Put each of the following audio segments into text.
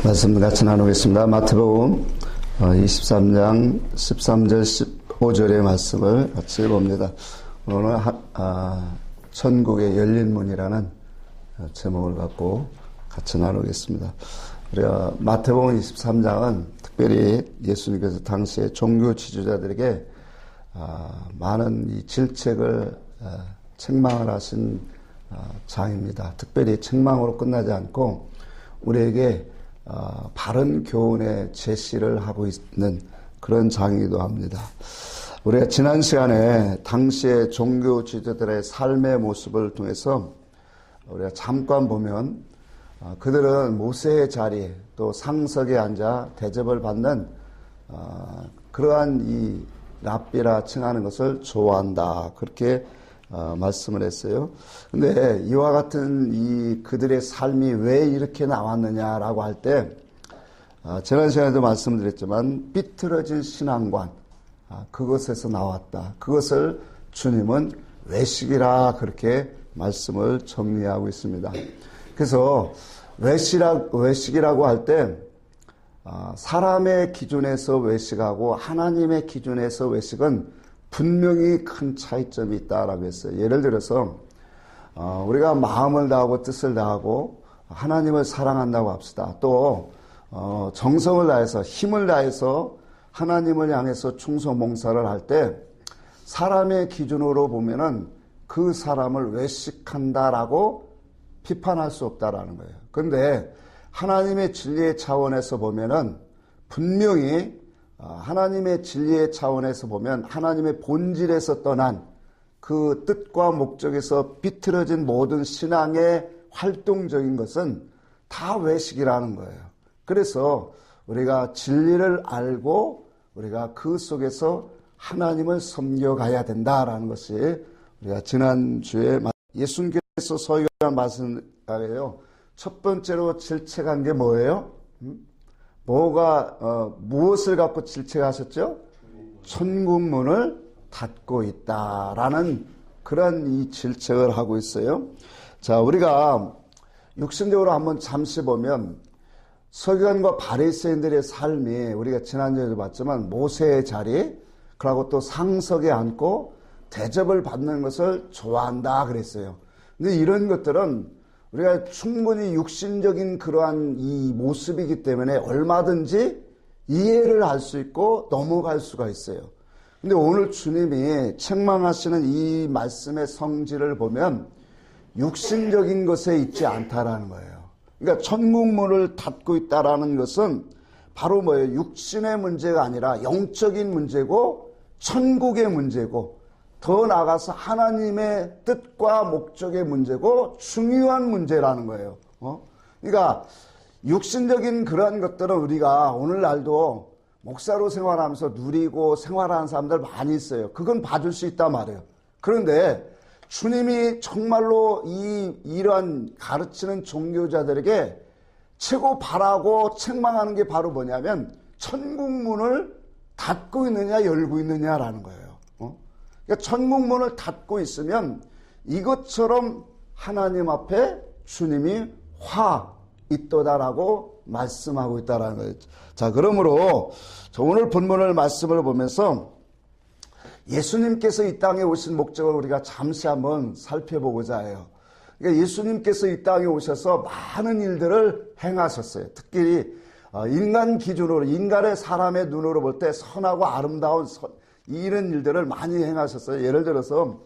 말씀 같이 나누겠습니다. 마태복음 23장 13절 15절의 말씀을 같이 봅니다. 오늘 천국의 열린 문이라는 제목을 갖고 같이 나누겠습니다. 우리가 마태복음 23장은 특별히 예수님께서 당시에 종교 지도자들에게 많은 이 질책을 책망을 하신 장입니다. 특별히 책망으로 끝나지 않고 우리에게 바른 교훈의 제시를 하고 있는 그런 장이기도 합니다. 우리가 지난 시간에 당시의 종교 지도자들의 삶의 모습을 통해서 우리가 잠깐 보면 그들은 모세의 자리 또 상석에 앉아 대접을 받는 그러한 이 랍비라 칭하는 것을 좋아한다, 그렇게 말씀을 했어요. 근데 이와 같은 이 그들의 삶이 왜 이렇게 나왔느냐라고 할 때 지난 시간에도 말씀드렸지만 삐뚤어진 신앙관, 그것에서 나왔다. 그것을 주님은 외식이라 그렇게 말씀을 정리하고 있습니다. 그래서 외식이라고 할 때 사람의 기준에서 외식하고 하나님의 기준에서 외식은 분명히 큰 차이점이 있다라고 했어요. 예를 들어서 우리가 마음을 다하고 뜻을 다하고 하나님을 사랑한다고 합시다. 또 정성을 다해서 힘을 다해서 하나님을 향해서 충성 봉사를 할 때 사람의 기준으로 보면은 그 사람을 외식한다라고 비판할 수 없다라는 거예요. 그런데 하나님의 진리의 차원에서 보면은 분명히 하나님의 진리의 차원에서 보면 하나님의 본질에서 떠난 그 뜻과 목적에서 비틀어진 모든 신앙의 활동적인 것은 다 외식이라는 거예요. 그래서 우리가 진리를 알고 우리가 그 속에서 하나님을 섬겨가야 된다라는 것이 우리가 지난주에 예수님께서 서기관 말씀하게요. 첫 번째로 질책한 게 뭐예요? 무엇을 갖고 질책하셨죠? 천국문을 닫고 있다라는 그런 이 질책을 하고 있어요. 자, 우리가 육신적으로 한번 잠시 보면 서기관과 바리새인들의 삶이 우리가 지난주에도 봤지만 모세의 자리, 그리고 또 상석에 앉고 대접을 받는 것을 좋아한다 그랬어요. 근데 이런 것들은 우리가 충분히 육신적인 그러한 이 모습이기 때문에 얼마든지 이해를 할 수 있고 넘어갈 수가 있어요. 근데 오늘 주님이 책망하시는 이 말씀의 성질을 보면 육신적인 것에 있지 않다라는 거예요. 그러니까 천국문을 닫고 있다라는 것은 바로 뭐예요? 육신의 문제가 아니라 영적인 문제고 천국의 문제고 더 나아가서 하나님의 뜻과 목적의 문제고 중요한 문제라는 거예요. 그러니까 육신적인 그런 것들은 우리가 오늘날도 목사로 생활하면서 누리고 생활하는 사람들 많이 있어요. 그건 봐줄 수 있단 말이에요. 그런데 주님이 정말로 이러한 가르치는 종교자들에게 최고 바라고 책망하는 게 바로 뭐냐면 천국문을 닫고 있느냐 열고 있느냐라는 거예요. 그러니까 천국문을 닫고 있으면 이것처럼 하나님 앞에 주님이 화 있도다라고 말씀하고 있다라는 거예요. 자, 그러므로 오늘 본문을 말씀을 보면서 예수님께서 이 땅에 오신 목적을 우리가 잠시 한번 살펴보고자 해요. 그러니까 예수님께서 이 땅에 오셔서 많은 일들을 행하셨어요. 특히 인간 기준으로, 인간의 사람의 눈으로 볼 때 선하고 아름다운 이런 일들을 많이 행하셨어요. 예를 들어서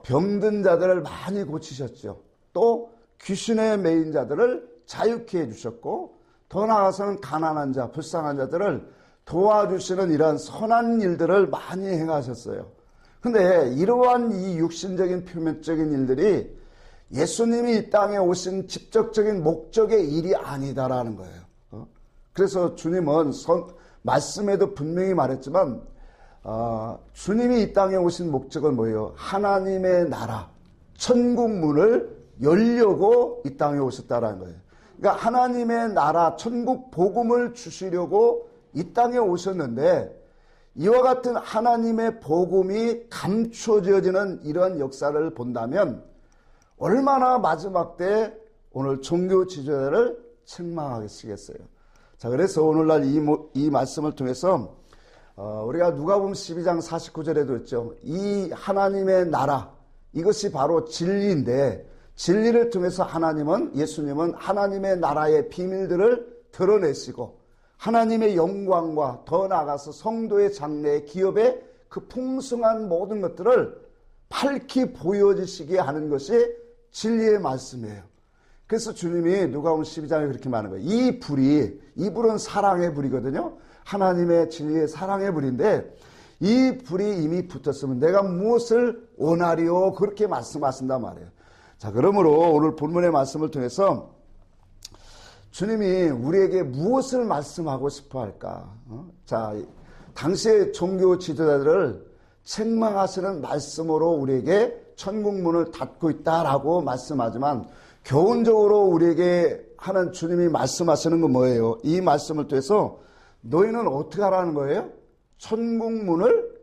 병든 자들을 많이 고치셨죠. 또 귀신에 매인 자들을 자유케 해주셨고, 더 나아가서는 가난한 자, 불쌍한 자들을 도와주시는 이러한 선한 일들을 많이 행하셨어요. 근데 이러한 이 육신적인 표면적인 일들이 예수님이 이 땅에 오신 직접적인 목적의 일이 아니다라는 거예요. 그래서 주님은 말씀에도 분명히 말했지만 주님이 이 땅에 오신 목적은 뭐예요? 하나님의 나라, 천국 문을 열려고 이 땅에 오셨다라는 거예요. 그러니까 하나님의 나라, 천국 복음을 주시려고 이 땅에 오셨는데, 이와 같은 하나님의 복음이 감춰져지는 이러한 역사를 본다면 얼마나 마지막 때 오늘 종교 지도자를 책망하시겠어요. 자, 그래서 오늘날 이 말씀을 통해서 우리가 누가복음 12장 49절에도 있죠. 이 하나님의 나라, 이것이 바로 진리인데, 진리를 통해서 예수님은 하나님의 나라의 비밀들을 드러내시고 하나님의 영광과 더 나아가서 성도의 장래의 기업의 그 풍성한 모든 것들을 밝히 보여주시게 하는 것이 진리의 말씀이에요. 그래서 주님이 누가복음 12장에 그렇게 말하는 거예요. 이 불은 사랑의 불이거든요. 하나님의 진리의 사랑의 불인데 이 불이 이미 붙었으면 내가 무엇을 원하리요? 그렇게 말씀하신단 말이에요. 자, 그러므로 오늘 본문의 말씀을 통해서 주님이 우리에게 무엇을 말씀하고 싶어 할까? 자, 당시의 종교 지도자들을 책망하시는 말씀으로 우리에게 천국문을 닫고 있다라고 말씀하지만 교훈적으로 우리에게 하는 주님이 말씀하시는 건 뭐예요? 이 말씀을 통해서 너희는 어떻게 하라는 거예요? 천국문을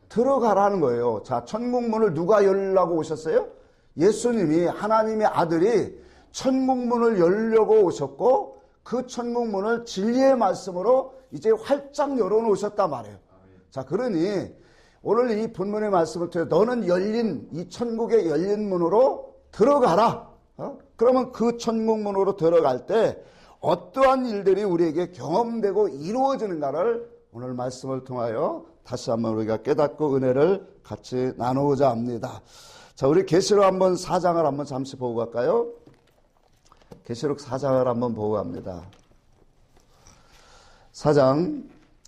들어가라는 거예요. 자, 천국문을 누가 열라고 오셨어요? 예수님이, 하나님의 아들이 천국문을 열려고 오셨고 그 천국문을 진리의 말씀으로 이제 활짝 열어놓으셨단 말이에요. 자, 그러니 오늘 이 본문의 말씀을 통해 너는 이 천국의 열린 문으로 들어가라. 그러면 그 천국문으로 들어갈 때 어떠한 일들이 우리에게 경험되고 이루어지는가를 오늘 말씀을 통하여 다시 한번 우리가 깨닫고 은혜를 같이 나누고자 합니다. 자, 우리 계시록 한번 4장을 한번 잠시 보고 갈까요? 계시록 4장을 한번 보고 갑니다. 4장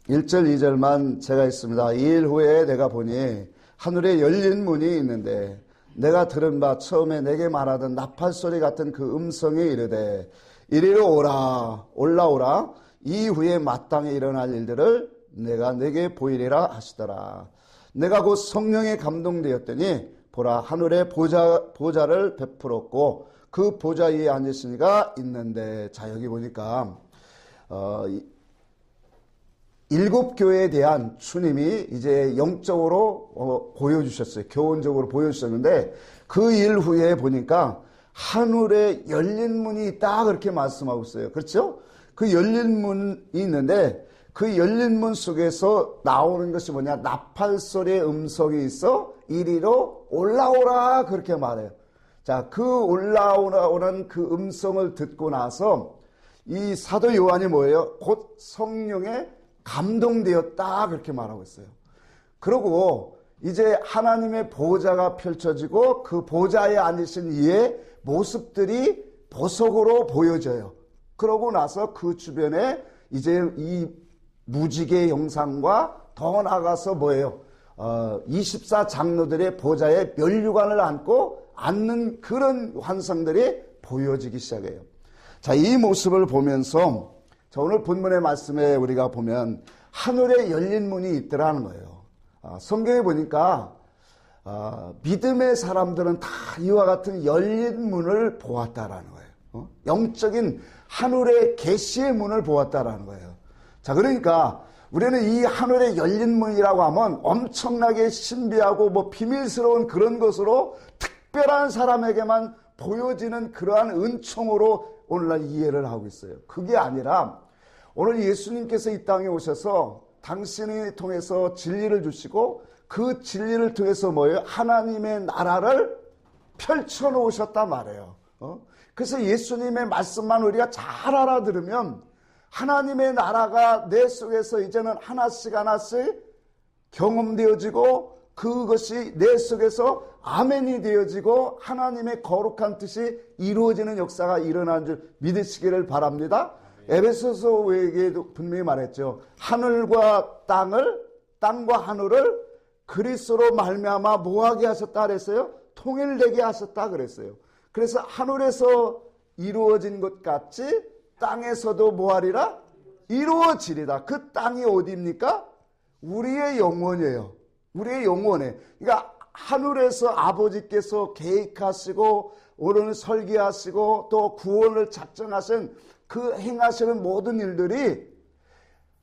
1절 2절만 제가 있습니다. 2일 후에 내가 보니 하늘에 열린 문이 있는데 내가 들은 바 처음에 내게 말하던 나팔 소리 같은 그 음성이 이르되 이리로 올라오라. 이후에 마땅히 일어날 일들을 내가 내게 보이리라 하시더라. 내가 곧 성령에 감동되었더니 보라, 하늘에 보좌를 베풀었고 그 보좌 위에 앉으신 이가 있는데, 자, 여기 보니까 7교회에 대한 주님이 이제 영적으로 보여주셨어요. 교훈적으로 보여주셨는데 그 일 후에 보니까 하늘에 열린 문이 있다 그렇게 말씀하고 있어요. 그렇죠? 그 열린 문이 있는데 그 열린 문 속에서 나오는 것이 뭐냐? 나팔 소리의 음성이 있어 이리로 올라오라 그렇게 말해요. 자, 그 올라오는 그 음성을 듣고 나서 이 사도 요한이 뭐예요? 곧 성령에 감동되었다 그렇게 말하고 있어요. 그리고 이제 하나님의 보좌가 펼쳐지고 그 보좌에 앉으신 이의 모습들이 보석으로 보여져요. 그러고 나서 그 주변에 이제 이 무지개 형상과 더 나아가서 뭐예요? 24장로들의 보좌에 면류관을 안고 앉는 그런 환상들이 보여지기 시작해요. 자, 이 모습을 보면서 자, 오늘 본문의 말씀에 우리가 보면 하늘에 열린 문이 있더라는 거예요. 성경에 보니까 믿음의 사람들은 다 이와 같은 열린 문을 보았다라는 거예요. 영적인 하늘의 계시의 문을 보았다라는 거예요. 자, 그러니까 우리는 이 하늘의 열린 문이라고 하면 엄청나게 신비하고 비밀스러운 그런 것으로 특별한 사람에게만 보여지는 그러한 은총으로 오늘날 이해를 하고 있어요. 그게 아니라 오늘 예수님께서 이 땅에 오셔서 당신을 통해서 진리를 주시고 그 진리를 통해서 뭐예요? 하나님의 나라를 펼쳐놓으셨단 말이에요. 그래서 예수님의 말씀만 우리가 잘 알아들으면 하나님의 나라가 내 속에서 이제는 하나씩 경험되어지고 그것이 내 속에서 아멘이 되어지고 하나님의 거룩한 뜻이 이루어지는 역사가 일어나는 줄 믿으시기를 바랍니다. 에베소서에게도 분명히 말했죠. 하늘과 땅과 하늘을 그리스도로 말미암아 뭐하게 하셨다 그랬어요? 통일되게 하셨다 그랬어요. 그래서 하늘에서 이루어진 것 같이 땅에서도 뭐하리라? 이루어지리라. 그 땅이 어디입니까? 우리의 영혼이에요. 우리의 영혼에. 그러니까 하늘에서 아버지께서 계획하시고 오늘 설계하시고 또 구원을 작정하신 그 행하시는 모든 일들이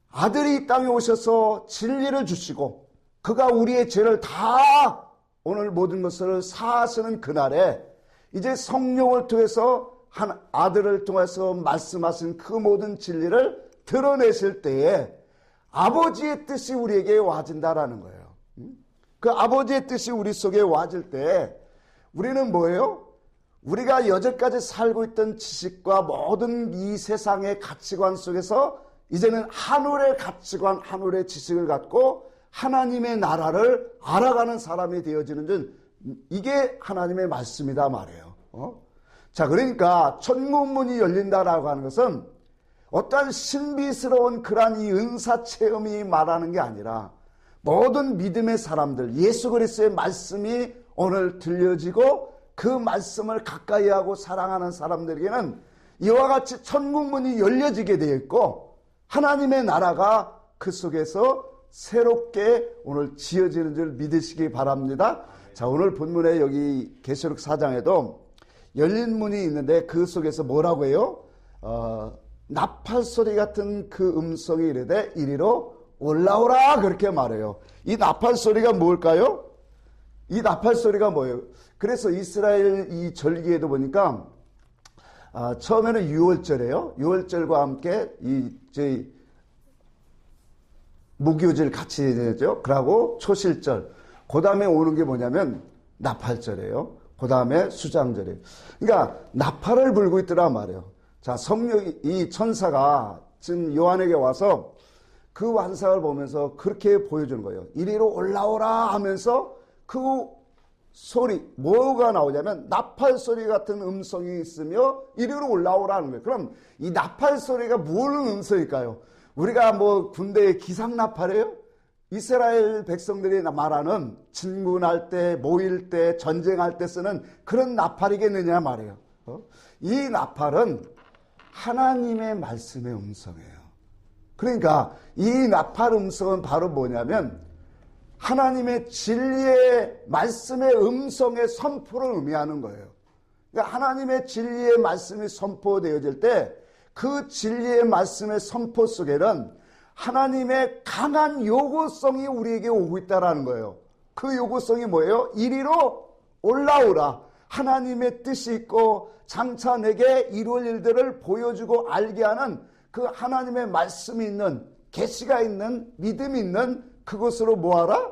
아들이 이 땅에 오셔서 진리를 주시고 그가 우리의 죄를 다 오늘 모든 것을 사하시는 그날에 이제 성령을 통해서 한 아들을 통해서 말씀하신 그 모든 진리를 드러내실 때에 아버지의 뜻이 우리에게 와진다라는 거예요. 그 아버지의 뜻이 우리 속에 와질 때 우리는 뭐예요? 우리가 여태까지 살고 있던 지식과 모든 이 세상의 가치관 속에서 이제는 하늘의 가치관, 하늘의 지식을 갖고 하나님의 나라를 알아가는 사람이 되어지는 줄, 이게 하나님의 말씀이다 말이에요. 자, 그러니까 천국문이 열린다라고 하는 것은 어떠한 신비스러운 그러한 이 은사 체험이 말하는 게 아니라 모든 믿음의 사람들, 예수 그리스도의 말씀이 오늘 들려지고 그 말씀을 가까이 하고 사랑하는 사람들에게는 이와 같이 천국문이 열려지게 되어 있고 하나님의 나라가 그 속에서 새롭게 오늘 지어지는 줄 믿으시기 바랍니다. 자, 오늘 본문에 여기 계시록 4장에도 열린 문이 있는데 그 속에서 뭐라고 해요? 나팔소리 같은 그 음성이 이르되 이리로 올라오라 그렇게 말해요. 이 나팔소리가 뭘까요? 이 나팔소리가 뭐예요? 그래서 이스라엘 이 절기에도 보니까 처음에는 유월절이에요. 유월절과 함께 저희 무교절 같이 되죠. 그러고 초실절. 그 다음에 오는 게 뭐냐면 나팔절이에요. 그 다음에 수장절이에요. 그러니까 나팔을 불고 있더라 말이에요. 자, 성령이, 이 천사가 지금 요한에게 와서 그 환상을 보면서 그렇게 보여주는 거예요. 이리로 올라오라 하면서 그 소리, 뭐가 나오냐면 나팔 소리 같은 음성이 있으며 이리로 올라오라는 거예요. 그럼 이 나팔 소리가 무슨 음성일까요? 우리가 뭐 군대의 기상 나팔이에요? 이스라엘 백성들이 말하는 진군할 때, 모일 때, 전쟁할 때 쓰는 그런 나팔이겠느냐 말이에요. 이 나팔은 하나님의 말씀의 음성이에요. 그러니까 이 나팔 음성은 바로 뭐냐면 하나님의 진리의 말씀의 음성의 선포를 의미하는 거예요. 그러니까 하나님의 진리의 말씀이 선포되어질 때 그 진리의 말씀의 선포 속에는 하나님의 강한 요구성이 우리에게 오고 있다는 거예요. 그 요구성이 뭐예요? 이리로 올라오라. 하나님의 뜻이 있고 장차 내게 이룰 일들을 보여주고 알게 하는 그 하나님의 말씀이 있는, 계시가 있는, 믿음이 있는 그곳으로 뭐하라?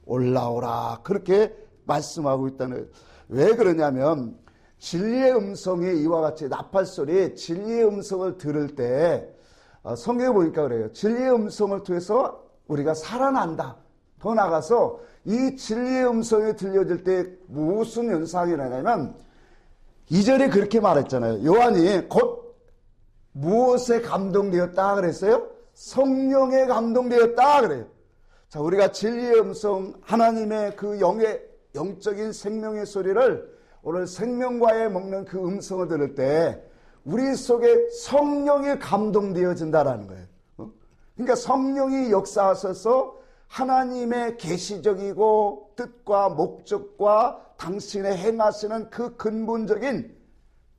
올라오라. 그렇게 말씀하고 있다는 거예요. 왜 그러냐면 진리의 음성이 이와 같이 나팔소리, 진리의 음성을 들을 때 성경에 보니까 그래요. 진리의 음성을 통해서 우리가 살아난다. 더 나아가서 이 진리의 음성이 들려질 때 무슨 현상이 일어나냐면 2절에 그렇게 말했잖아요. 요한이 곧 무엇에 감동되었다 그랬어요? 성령에 감동되었다 그래요. 자, 우리가 진리의 음성, 하나님의 그 영적인 생명의 소리를 오늘 생명과에 먹는 그 음성을 들을 때 우리 속에 성령이 감동되어진다라는 거예요. 그러니까 성령이 역사하셔서 하나님의 계시적이고 뜻과 목적과 당신의 행하시는 그 근본적인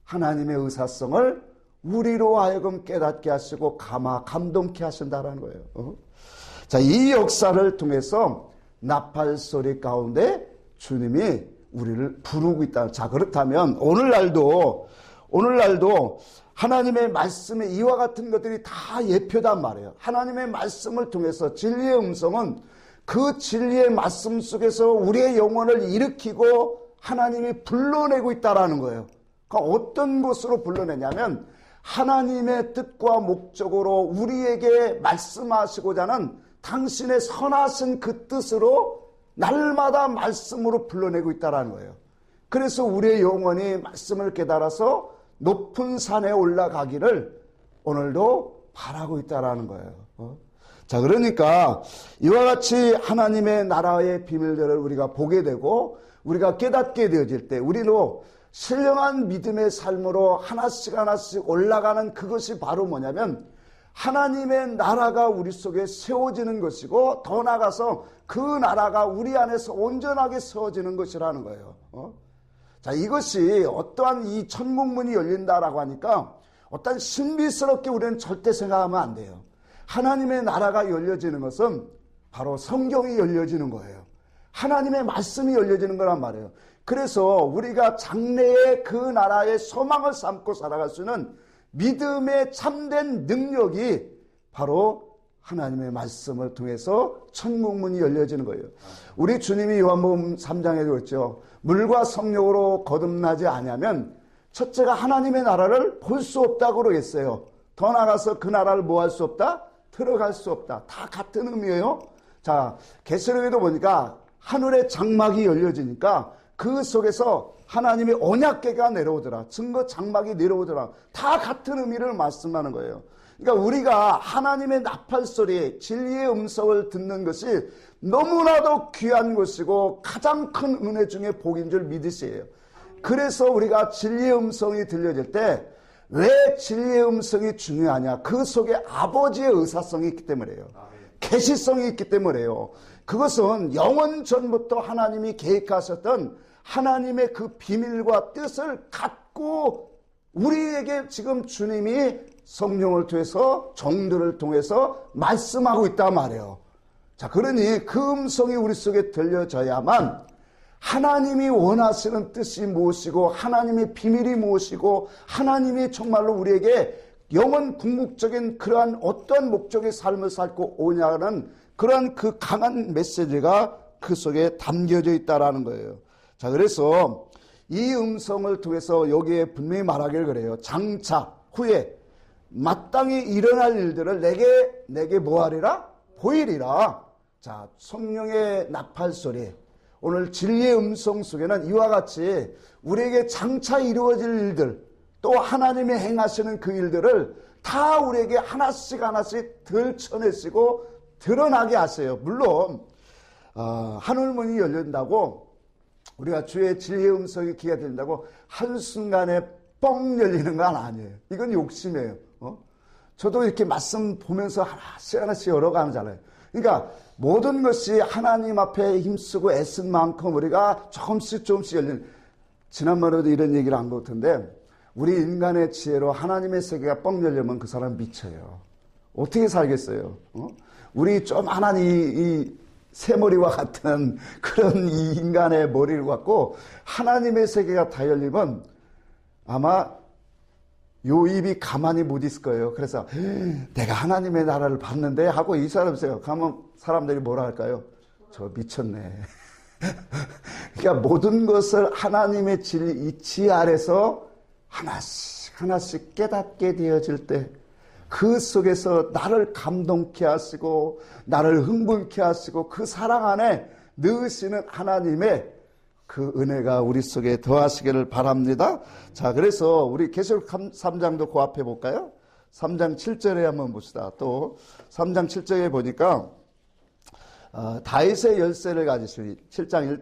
하나님의 의사성을 우리로 하여금 깨닫게 하시고 감동케 하신다라는 거예요. 자, 이 역사를 통해서 나팔 소리 가운데 주님이 우리를 부르고 있다. 자, 그렇다면 오늘날도 하나님의 말씀에 이와 같은 것들이 다 예표단 말이에요. 하나님의 말씀을 통해서 진리의 음성은 그 진리의 말씀 속에서 우리의 영혼을 일으키고 하나님이 불러내고 있다라는 거예요. 그러니까 어떤 것으로 불러내냐면 하나님의 뜻과 목적으로 우리에게 말씀하시고자 하는 당신의 선하신 그 뜻으로 날마다 말씀으로 불러내고 있다는 거예요. 그래서 우리의 영혼이 말씀을 깨달아서 높은 산에 올라가기를 오늘도 바라고 있다는 거예요. 자, 그러니까 이와 같이 하나님의 나라의 비밀들을 우리가 보게 되고 우리가 깨닫게 되어질 때 우리도 신령한 믿음의 삶으로 하나씩 하나씩 올라가는 그것이 바로 뭐냐면 하나님의 나라가 우리 속에 세워지는 것이고 더 나아가서 그 나라가 우리 안에서 온전하게 세워지는 것이라는 거예요. 자, 이것이 어떠한 이 천국문이 열린다라고 하니까 어떠한 신비스럽게 우리는 절대 생각하면 안 돼요. 하나님의 나라가 열려지는 것은 바로 성경이 열려지는 거예요. 하나님의 말씀이 열려지는 거란 말이에요. 그래서 우리가 장래의 그 나라의 소망을 삼고 살아갈 수 있는 믿음의 참된 능력이 바로 하나님의 말씀을 통해서 천국문이 열려지는 거예요. 우리 주님이 요한복음 3장에도 그랬죠. 물과 성령으로 거듭나지 않으면 첫째가 하나님의 나라를 볼 수 없다고 그러겠어요. 더 나아가서 그 나라를 뭐 할 수 없다? 들어갈 수 없다. 다 같은 의미예요. 자, 계시록에도 보니까 하늘의 장막이 열려지니까 그 속에서 하나님의 언약궤가 내려오더라. 증거 장막이 내려오더라. 다 같은 의미를 말씀하는 거예요. 그러니까 우리가 하나님의 나팔소리, 진리의 음성을 듣는 것이 너무나도 귀한 것이고 가장 큰 은혜 중에 복인 줄 믿으세요. 그래서 우리가 진리의 음성이 들려질 때 왜 진리의 음성이 중요하냐? 그 속에 아버지의 의사성이 있기 때문에요. 계시성이 있기 때문에요. 그것은 영원 전부터 하나님이 계획하셨던 하나님의 그 비밀과 뜻을 갖고 우리에게 지금 주님이 성령을 통해서 종들을 통해서 말씀하고 있단 말이에요. 자, 그러니 그 음성이 우리 속에 들려져야만 하나님이 원하시는 뜻이 무엇이고 하나님의 비밀이 무엇이고 하나님이 정말로 우리에게 영원 궁극적인 그러한 어떤 목적의 삶을 살고 오냐는 그러한 그 강한 메시지가 그 속에 담겨져 있다라는 거예요. 자, 그래서 이 음성을 통해서 여기에 분명히 말하기를 그래요. 장차 후에 마땅히 일어날 일들을 내게 뭐하리라? 보이리라. 자, 성령의 나팔소리, 오늘 진리의 음성 속에는 이와 같이 우리에게 장차 이루어질 일들, 또 하나님이 행하시는 그 일들을 다 우리에게 하나씩 하나씩 들춰내시고 드러나게 하세요. 물론 하늘문이 열린다고 우리가 주의 진리의 음성이 귀에 들린다고 한순간에 뻥 열리는 건 아니에요. 이건 욕심이에요. 저도 이렇게 말씀 보면서 하나씩 열어가잖아요. 그러니까 모든 것이 하나님 앞에 힘쓰고 애쓴 만큼 우리가 조금씩 열리는, 지난번에도 이런 얘기를 한 것 같은데 우리 인간의 지혜로 하나님의 세계가 뻥 열리면 그 사람 미쳐요. 어떻게 살겠어요? 우리 조그만한 이 새머리와 같은 그런 이 인간의 머리를 갖고 하나님의 세계가 다 열리면 아마 요 입이 가만히 못 있을 거예요. 그래서 내가 하나님의 나라를 봤는데 하고 이 사람 생각하면 사람들이 뭐라 할까요? 저 미쳤네. 그러니까 모든 것을 하나님의 진리, 이 지혜 아래서 하나씩 깨닫게 되어질 때 그 속에서 나를 감동케 하시고 나를 흥분케 하시고 그 사랑 안에 넣으시는 하나님의 그 은혜가 우리 속에 더하시기를 바랍니다. 자, 그래서 우리 계시록 3장도 고합해 볼까요? 3장 7절에 한번 봅시다. 또 3장 7절에 보니까 다윗의 열쇠를 가지신 3장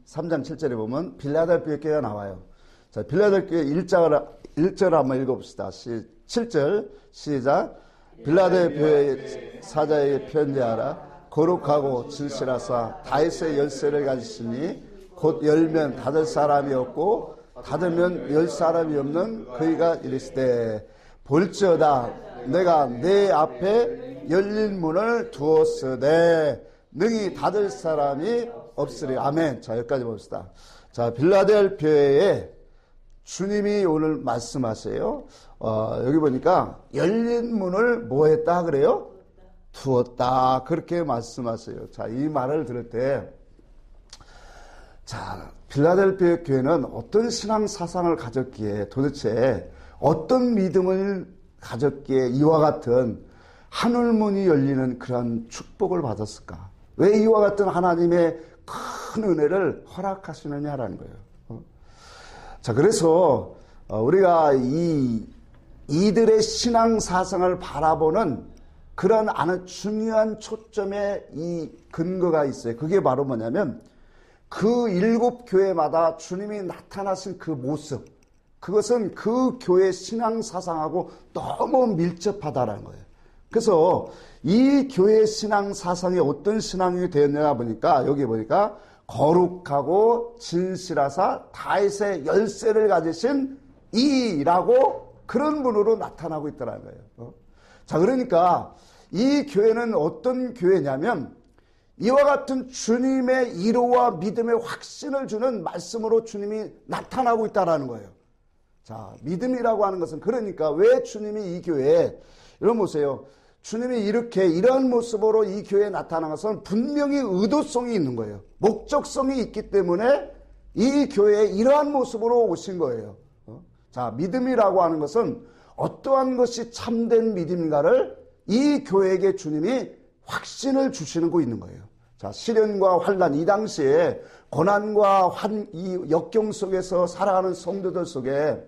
7절에 보면 빌라델피아 교회가 나와요. 자, 빌라델피아 1절 한번 읽어봅시다. 7절 시작. 빌라델피아의 사자에게 편지하라. 거룩하고 진실하사 다윗의 열쇠를 가지시니 곧 열면 닫을 사람이 없고 닫으면 열 사람이 없는 그이가 이르시되 볼지어다 내가 내 앞에 열린 문을 두었으되 능히 닫을 사람이 없으리. 아멘. 자, 여기까지 봅시다. 자, 빌라델피아에 주님이 오늘 말씀하세요. 여기 보니까 열린 문을 뭐 했다 그래요? 두었다. 그렇게 말씀하세요. 자, 이 말을 들을 때 자, 빌라델피아 교회는 어떤 신앙 사상을 가졌기에, 도대체 어떤 믿음을 가졌기에 이와 같은 하늘문이 열리는 그런 축복을 받았을까? 왜 이와 같은 하나님의 큰 은혜를 허락하시느냐라는 거예요. 자, 그래서 우리가 이들의 신앙 사상을 바라보는 그런 아주 중요한 초점의 이 근거가 있어요. 그게 바로 뭐냐면 그 7 교회마다 주님이 나타나신 그 모습, 그것은 그 교회 신앙 사상하고 너무 밀접하다라는 거예요. 그래서 이 교회 신앙 사상이 어떤 신앙이 되었냐 보니까 여기 보니까 거룩하고 진실하사 다윗의 열쇠를 가지신 이라고 그런 분으로 나타나고 있더라는 거예요. 자, 그러니까 이 교회는 어떤 교회냐면 이와 같은 주님의 이로와 믿음의 확신을 주는 말씀으로 주님이 나타나고 있다는 거예요. 자, 믿음이라고 하는 것은 그러니까 왜 주님이 이 교회에, 여러분 보세요. 주님이 이렇게 이러한 모습으로 이 교회에 나타난 것은 분명히 의도성이 있는 거예요. 목적성이 있기 때문에 이 교회에 이러한 모습으로 오신 거예요. 자, 믿음이라고 하는 것은 어떠한 것이 참된 믿음인가를 이 교회에게 주님이 확신을 주시는 거 있는 거예요. 자, 시련과 환난, 이 당시에 고난과 이 역경 속에서 살아가는 성도들 속에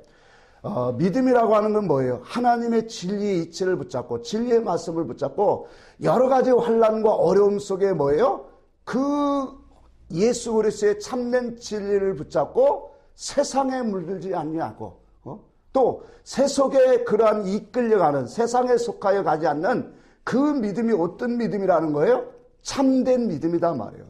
믿음이라고 하는 건 뭐예요? 하나님의 진리의 이치를 붙잡고 진리의 말씀을 붙잡고 여러 가지 환난과 어려움 속에 뭐예요? 그 예수 그리스도의 참된 진리를 붙잡고 세상에 물들지 않냐고, 또 세속에 그러한 이끌려가는, 세상에 속하여 가지 않는 그 믿음이 어떤 믿음이라는 거예요? 참된 믿음이다 말이에요.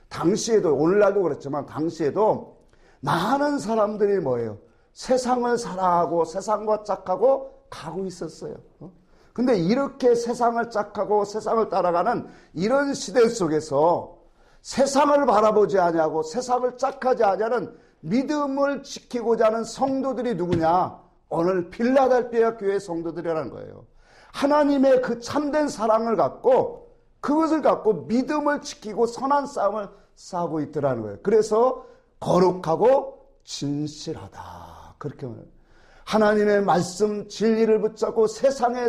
당시에도, 오늘날도 그렇지만 당시에도 많은 사람들이 뭐예요? 세상을 사랑하고 세상과 짝하고 가고 있었어요. 근데 이렇게 세상을 짝하고 세상을 따라가는 이런 시대 속에서 세상을 바라보지 아니하고 세상을 짝하지 아니하는 믿음을 지키고자 하는 성도들이 누구냐? 오늘 필라델피아 교회 성도들이라는 거예요. 하나님의 그 참된 사랑을 갖고 그것을 갖고 믿음을 지키고 선한 싸움을 싸우고 있더라는 거예요. 그래서 거룩하고 진실하다. 그렇게 말해요. 하나님의 말씀 진리를 붙잡고 세상에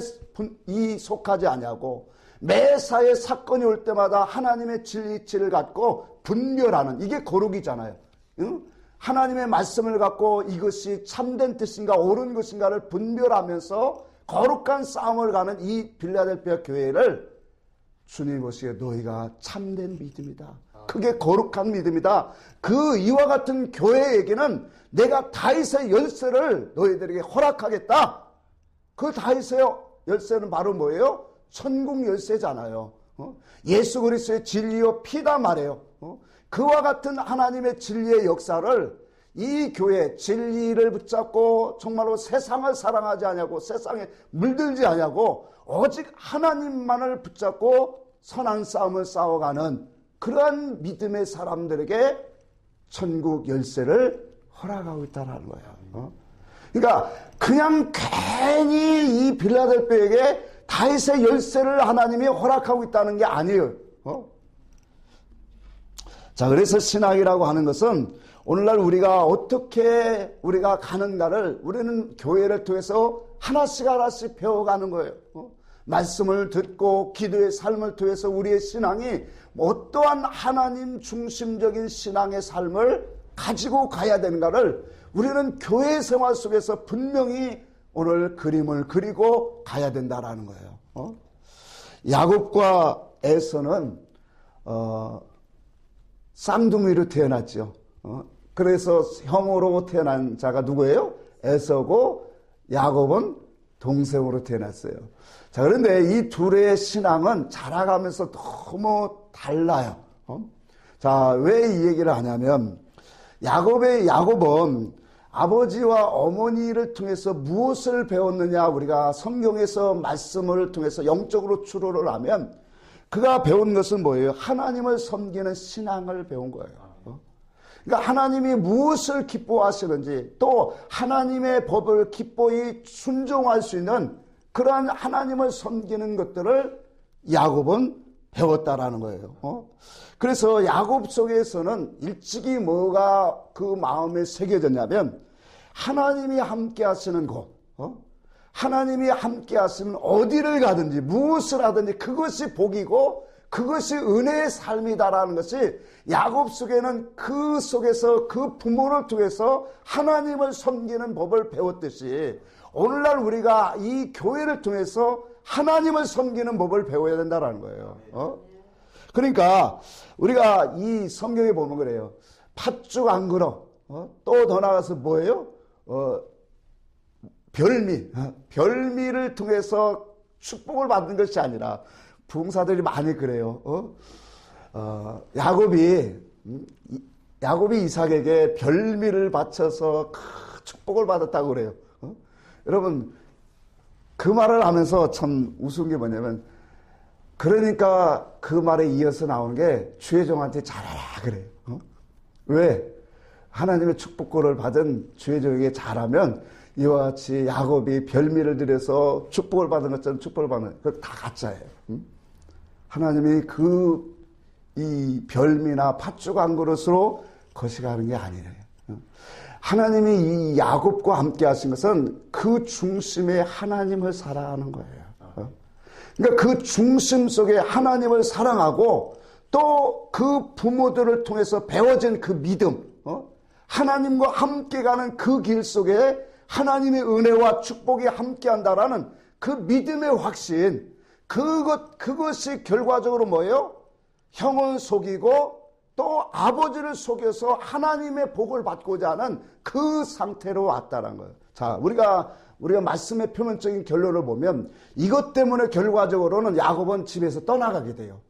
속하지 아니하고 매사에 사건이 올 때마다 하나님의 진리치를 갖고 분별하는, 이게 거룩이잖아요. 응? 하나님의 말씀을 갖고 이것이 참된 뜻인가 옳은 것인가를 분별하면서 거룩한 싸움을 가는 이 빌라델피아 교회를 주님 보시기에 너희가 참된 믿음이다. 그게 거룩한 믿음이다. 그 이와 같은 교회에게는 내가 다윗의 열쇠를 너희들에게 허락하겠다. 그 다윗의 열쇠는 바로 뭐예요? 천국 열쇠잖아요. 예수 그리스도의 진리요 피다 말이에요. 그와 같은 하나님의 진리의 역사를 이 교회 진리를 붙잡고 정말로 세상을 사랑하지 않냐고 세상에 물들지 않냐고 오직 하나님만을 붙잡고 선한 싸움을 싸워가는 그러한 믿음의 사람들에게 천국 열쇠를 허락하고 있다는 거예요. 그러니까 그냥 괜히 이 빌라델피아에게 다윗의 열쇠를 하나님이 허락하고 있다는 게 아니에요. 자, 그래서 신앙이라고 하는 것은 오늘날 우리가 어떻게 우리가 가는가를 우리는 교회를 통해서 하나씩 하나씩 배워가는 거예요. 말씀을 듣고 기도의 삶을 통해서 우리의 신앙이 어떠한 하나님 중심적인 신앙의 삶을 가지고 가야 되는가를 우리는 교회 생활 속에서 분명히 오늘 그림을 그리고 가야 된다라는 거예요. 야곱과 에서는 쌍둥이로 태어났죠. 그래서 형으로 태어난 자가 누구예요? 에서고 야곱은 동생으로 태어났어요. 자, 그런데 이 둘의 신앙은 자라가면서 너무 달라요. 자, 왜 이 얘기를 하냐면 야곱은 아버지와 어머니를 통해서 무엇을 배웠느냐, 우리가 성경에서 말씀을 통해서 영적으로 추론을 하면 그가 배운 것은 뭐예요? 하나님을 섬기는 신앙을 배운 거예요. 그러니까 하나님이 무엇을 기뻐하시는지 또 하나님의 법을 기꺼이 순종할 수 있는 그러한 하나님을 섬기는 것들을 야곱은 배웠다라는 거예요. 그래서 야곱 속에서는 일찍이 뭐가 그 마음에 새겨졌냐면 하나님이 함께 하시는 곳, 하나님이 함께 하시면 어디를 가든지 무엇을 하든지 그것이 복이고 그것이 은혜의 삶이다라는 것이 야곱 속에는 그 속에서 그 부모를 통해서 하나님을 섬기는 법을 배웠듯이 오늘날 우리가 이 교회를 통해서 하나님을 섬기는 법을 배워야 된다는 거예요. 그러니까 우리가 이 성경에 보면 그래요. 팥죽 안 그러. 또 더 나가서 뭐예요? 별미를 통해서 축복을 받는 것이 아니라 부흥사들이 많이 그래요. 야곱이 이삭에게 별미를 바쳐서 축복을 받았다고 그래요. 여러분 그 말을 하면서 참 우스운 게 뭐냐면 그러니까 그 말에 이어서 나오는 게 주의 종한테 잘하라 그래요. 왜? 하나님의 축복권을 받은 주의 종에게 잘하면 이와 같이 야곱이 별미를 들여서 축복을 받은 것처럼 축복을 받는, 그거 다 가짜예요. 하나님이 이 별미나 팥죽 한 그릇으로 거시가는 게 아니래요. 하나님이 이 야곱과 함께 하신 것은 그 중심에 하나님을 사랑하는 거예요. 그러니까 그 중심 속에 하나님을 사랑하고 또 그 부모들을 통해서 배워진 그 믿음, 하나님과 함께 가는 그 길 속에 하나님의 은혜와 축복이 함께 한다라는 그 믿음의 확신, 그것이 결과적으로 뭐예요? 형을 속이고 또 아버지를 속여서 하나님의 복을 받고자 하는 그 상태로 왔다는 거예요. 자, 우리가 말씀의 표면적인 결론을 보면 이것 때문에 결과적으로는 야곱은 집에서 떠나가게 돼요.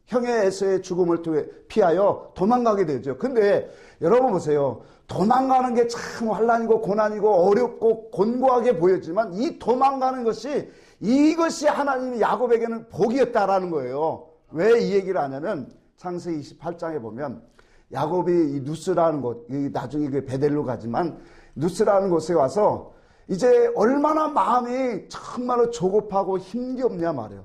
형의 에서의 죽음을 피하여 도망가게 되죠. 근데 여러분 보세요. 도망가는 게 참 환난이고 고난이고 어렵고 곤고하게 보였지만 이 도망가는 것이 이것이 하나님이 야곱에게는 복이었다라는 거예요. 왜 이 얘기를 하냐면 창세기 28장에 보면 야곱이 이 누스라는 곳, 나중에 그 베델로 가지만 누스라는 곳에 와서 이제 얼마나 마음이 정말로 조급하고 힘겹냐 말이에요.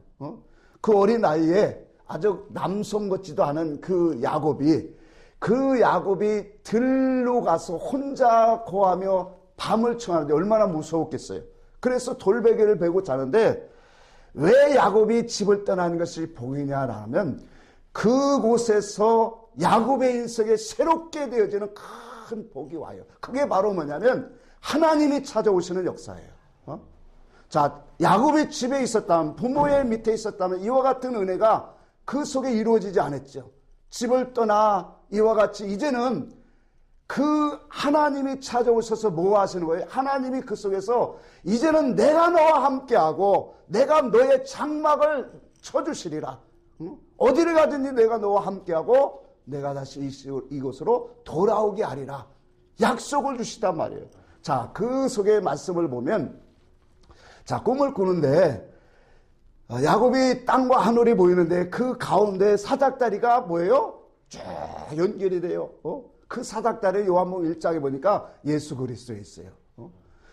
그 어린 나이에 아주 남성 같지도 않은 그 야곱이 들로 가서 혼자 고하며 밤을 청하는데 얼마나 무서웠겠어요. 그래서 돌베개를 베고 자는데 왜 야곱이 집을 떠나는 것이 복이냐라면 그곳에서 야곱의 인생에 새롭게 되어지는 큰 복이 와요. 그게 바로 뭐냐면 하나님이 찾아오시는 역사예요. 자, 야곱이 집에 있었다면, 부모의 밑에 있었다면 이와 같은 은혜가 그 속에 이루어지지 않았죠. 집을 떠나 이와 같이 이제는 그 하나님이 찾아오셔서 뭐 하시는 거예요? 하나님이 그 속에서 이제는 내가 너와 함께하고 내가 너의 장막을 쳐주시리라. 어디를 가든지 내가 너와 함께하고 내가 다시 이곳으로 돌아오게 하리라. 약속을 주시단 말이에요. 자, 그 속의 말씀을 보면, 자, 꿈을 꾸는데 야곱이 땅과 하늘이 보이는데 그 가운데 사닥다리가 뭐예요? 쭉 연결이 돼요. 그 사닥다리 요한복음 1장에 보니까 예수 그리스도에 있어요.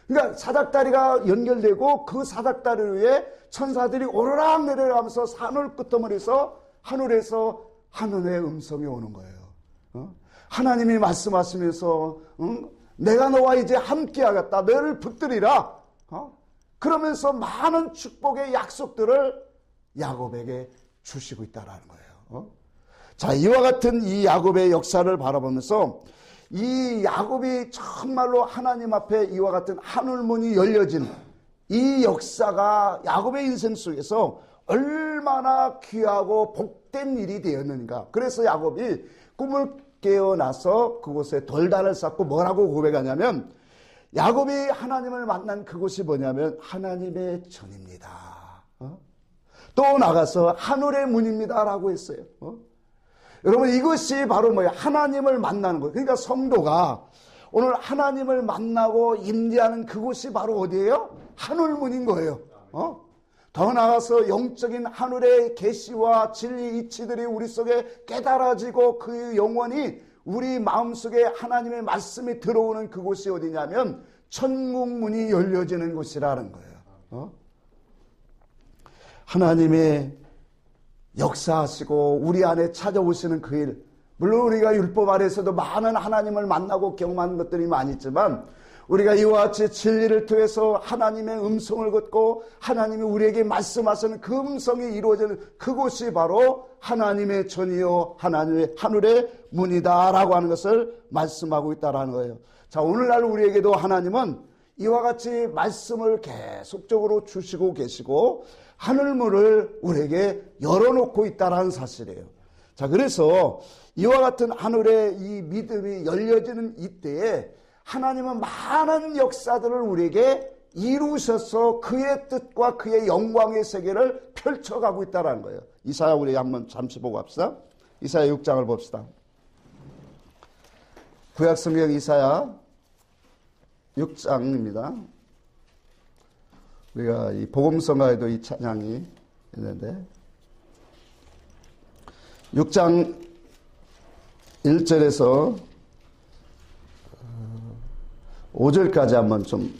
그러니까 사닥다리가 연결되고 그 사닥다리 위에 천사들이 오르락 내려가면서 하늘 끄트머리에서 하늘에서 하늘의 음성이 오는 거예요. 하나님이 말씀하시면서 내가 너와 이제 함께하겠다. 너를 붙들이라. 그러면서 많은 축복의 약속들을 야곱에게 주시고 있다라는 거예요. 자, 이와 같은 이 야곱의 역사를 바라보면서 이 야곱이 정말로 하나님 앞에 이와 같은 하늘문이 열려진 이 역사가 야곱의 인생 속에서 얼마나 귀하고 복된 일이 되었는가. 그래서 야곱이 꿈을 깨어나서 그곳에 돌단을 쌓고 뭐라고 고백하냐면 야곱이 하나님을 만난 그곳이 뭐냐면 하나님의 전입니다. 또 나가서 하늘의 문입니다 라고 했어요. 여러분, 이것이 바로 뭐예요? 하나님을 만나는 거예요. 그러니까 성도가 오늘 하나님을 만나고 임재하는 그곳이 바로 어디예요? 하늘문인 거예요. 더 나아가서 영적인 하늘의 계시와 진리 이치들이 우리 속에 깨달아지고 그 영원히 우리 마음속에 하나님의 말씀이 들어오는 그곳이 어디냐면 천국문이 열려지는 곳이라는 거예요. 하나님의 역사하시고 우리 안에 찾아오시는 그 일, 물론 우리가 율법 아래에서도 많은 하나님을 만나고 경험하는 것들이 많이 있지만 우리가 이와 같이 진리를 통해서 하나님의 음성을 듣고 하나님이 우리에게 말씀하시는 그 음성이 이루어지는 그곳이 바로 하나님의 전이요 하나님의 하늘의 문이다라고 하는 것을 말씀하고 있다라는 거예요. 자, 오늘날 우리에게도 하나님은 이와 같이 말씀을 계속적으로 주시고 계시고 하늘문을 우리에게 열어놓고 있다라는 사실이에요. 자, 그래서 이와 같은 하늘의 이 믿음이 열려지는 이때에 하나님은 많은 역사들을 우리에게 이루셔서 그의 뜻과 그의 영광의 세계를 펼쳐가고 있다는 거예요. 이사야 우리 한번 잠시 보고 합시다. 이사야 6장을 봅시다. 구약성경 이사야 6장입니다. 우리가 이 복음성가에도 이 찬양이 있는데 6장 1절에서 5절까지 한번 좀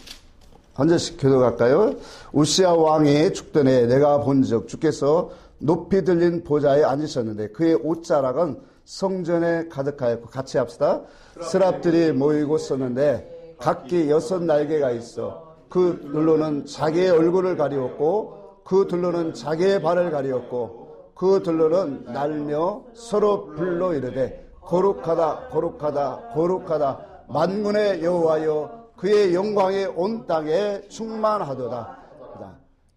한 절씩 교독할까요? 우시야 왕이 죽던 해 내가 본즉 주께서 높이 들린 보좌에 앉으셨는데 그의 옷자락은 성전에 가득하였고, 같이 합시다. 스랍들이 모이고 섰는데 각기 6날개가 있어 그 둘로는 자기의 얼굴을 가리웠고 그 둘로는 자기의 발을 가리웠고 그 둘로는 날며 서로 불러 이르되 거룩하다 거룩하다 거룩하다 만군의 여호와여 그의 영광이 온 땅에 충만하도다.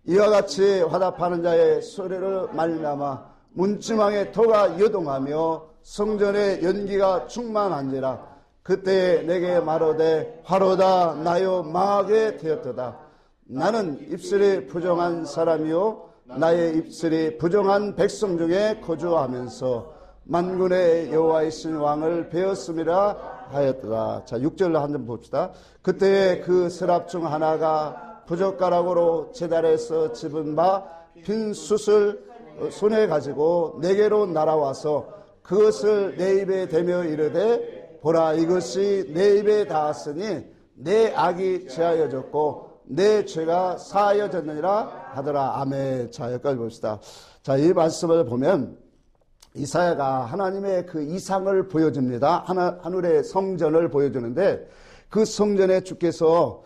이와 같이 화답하는 자의 소리를 말미암아 문지방의 터가 요동하며 성전의 연기가 충만한지라. 그때 내게 말하되 화로다 나요 망하게 되었도다. 나는 입술이 부정한 사람이요 나의 입술이 부정한 백성 중에 거주하면서 만군의 여호와이신 왕을 배웠음이라 하였더라. 자, 6절로 한 점 봅시다. 그때 그 스랍 중 하나가 부젓가락으로 제단에서 집은 바 빈 숯을 손에 가지고 내게로 날아와서 그것을 내 입에 대며 이르되 보라 이것이 내 입에 닿았으니 내 악이 제하여졌고 내 죄가 사하여졌느니라 하더라. 아멘. 자, 여기까지 봅시다. 자, 이 말씀을 보면 이사야가 하나님의 그 이상을 보여줍니다. 하늘의 성전을 보여주는데 그 성전에 주께서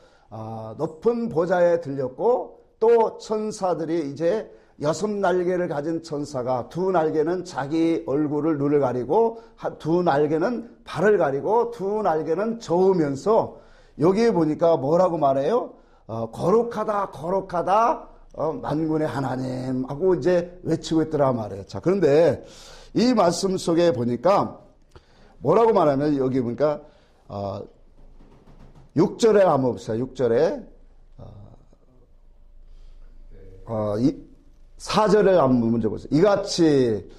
높은 보좌에 들렸고 또 천사들이 이제 6날개를 가진 천사가 2날개는 자기 얼굴을 눈을 가리고 2날개는 발을 가리고 2날개는 저으면서 여기에 보니까 뭐라고 말해요? 거룩하다 거룩하다 만군의 하나님 하고 이제 외치고 있더라 말이에요. 자, 그런데 이 말씀 속에 보니까 뭐라고 말하면 여기 보니까 6절에 한번 봅시다. 6절에 4절에 한번 먼저 보세요. 이같이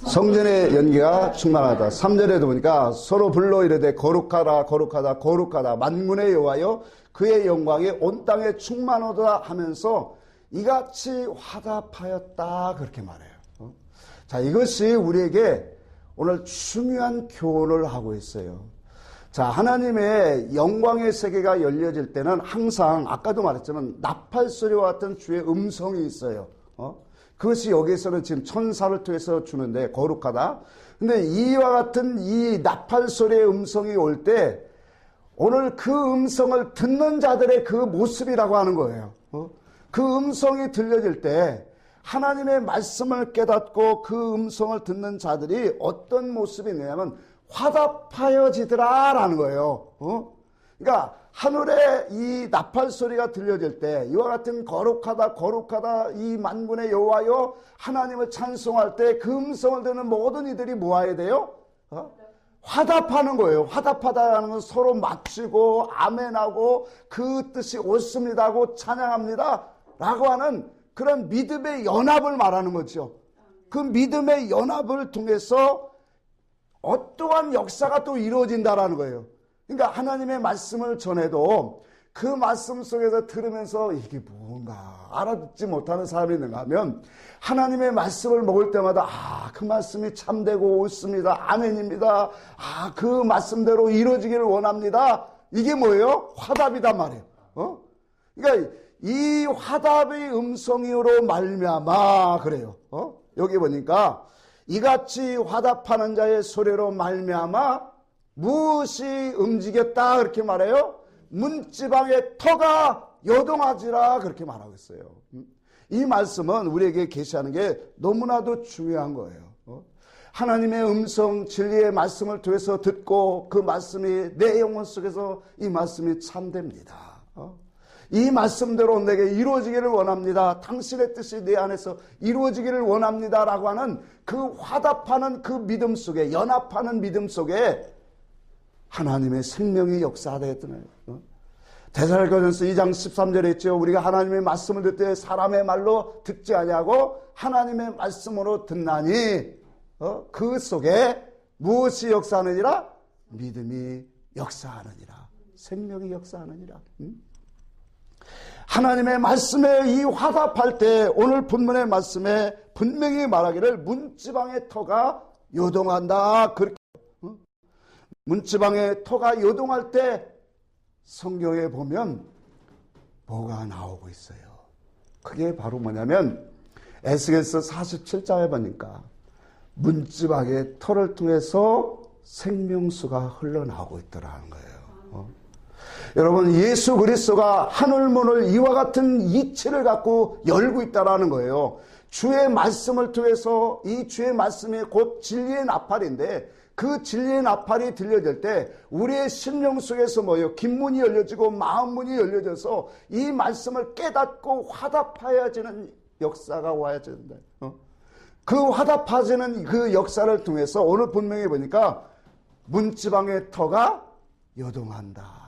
성전의 연기가 충만하다. 3절에도 보니까 서로 불러 이르되 거룩하다 거룩하다 거룩하다 만군의 여호와여 그의 영광이 온 땅에 충만하다 하면서 이같이 화답하였다 그렇게 말해요. 자, 이것이 우리에게 오늘 중요한 교훈을 하고 있어요. 자, 하나님의 영광의 세계가 열려질 때는 항상 아까도 말했지만 나팔소리와 같은 주의 음성이 있어요. 그것이 여기에서는 지금 천사를 통해서 주는데 거룩하다. 근데 이와 같은 이 나팔소리의 음성이 올 때 오늘 그 음성을 듣는 자들의 그 모습이라고 하는 거예요. 그 음성이 들려질 때 하나님의 말씀을 깨닫고 그 음성을 듣는 자들이 어떤 모습이 있느냐면 화답하여지더라 라는 거예요. 그러니까 하늘에 이 나팔 소리가 들려질 때 이와 같은 거룩하다 거룩하다 이 만군의 여호와여 하나님을 찬송할 때 그 음성을 듣는 모든 이들이 뭐 해야 돼요? 화답하는 거예요. 화답하다라는 건 서로 맞추고 아멘하고 그 뜻이 옳습니다 하고 찬양합니다 라고 하는 그런 믿음의 연합을 말하는 거죠. 그 믿음의 연합을 통해서 어떠한 역사가 또 이루어진다라는 거예요. 그러니까 하나님의 말씀을 전해도 그 말씀 속에서 들으면서 이게 뭔가 알아듣지 못하는 사람이 있는가 하면 하나님의 말씀을 먹을 때마다 그 말씀이 참되고 옳습니다. 아멘입니다. 그 말씀대로 이루어지기를 원합니다. 이게 뭐예요? 화답이단 말이에요. 그러니까 이 화답의 음성으로 말미암아 그래요. 여기 보니까 이같이 화답하는 자의 소리로 말미암아 무엇이 움직였다 그렇게 말해요? 문지방의 터가 요동하지라 그렇게 말하고 있어요. 이 말씀은 우리에게 계시하는 게 너무나도 중요한 거예요. 하나님의 음성 진리의 말씀을 통해서 듣고 그 말씀이 내 영혼 속에서 이 말씀이 참됩니다. 이 말씀대로 내게 이루어지기를 원합니다. 당신의 뜻이 내 안에서 이루어지기를 원합니다 라고 하는 그 화답하는 그 믿음 속에 연합하는 믿음 속에 하나님의 생명이 역사되었던 거예요. 데살로니가전서 2장 13절에 있죠. 우리가 하나님의 말씀을 듣을 때 사람의 말로 듣지 아니하고 하나님의 말씀으로 듣나니 그 속에 무엇이 역사하느니라? 믿음이 역사하느니라. 생명이 역사하느니라. 하나님의 말씀에 이 화답할 때 오늘 본문의 말씀에 분명히 말하기를 문지방의 터가 요동한다. 그렇게 문지방의 터가 요동할 때 성경에 보면 뭐가 나오고 있어요. 그게 바로 뭐냐면 에스겔서 47장에 보니까 문지방의 터를 통해서 생명수가 흘러나오고 있더라는 거예요. 여러분, 예수 그리스도가 하늘문을 이와 같은 이치를 갖고 열고 있다라는 거예요. 주의 말씀을 통해서 이 주의 말씀이 곧 진리의 나팔인데 그 진리의 나팔이 들려질 때 우리의 심령 속에서 뭐예요? 귓문이 열려지고 마음문이 열려져서 이 말씀을 깨닫고 화답하여지는 역사가 와야 된다. 그 화답하지는 그 역사를 통해서 오늘 본명에 보니까 문지방의 터가 요동한다.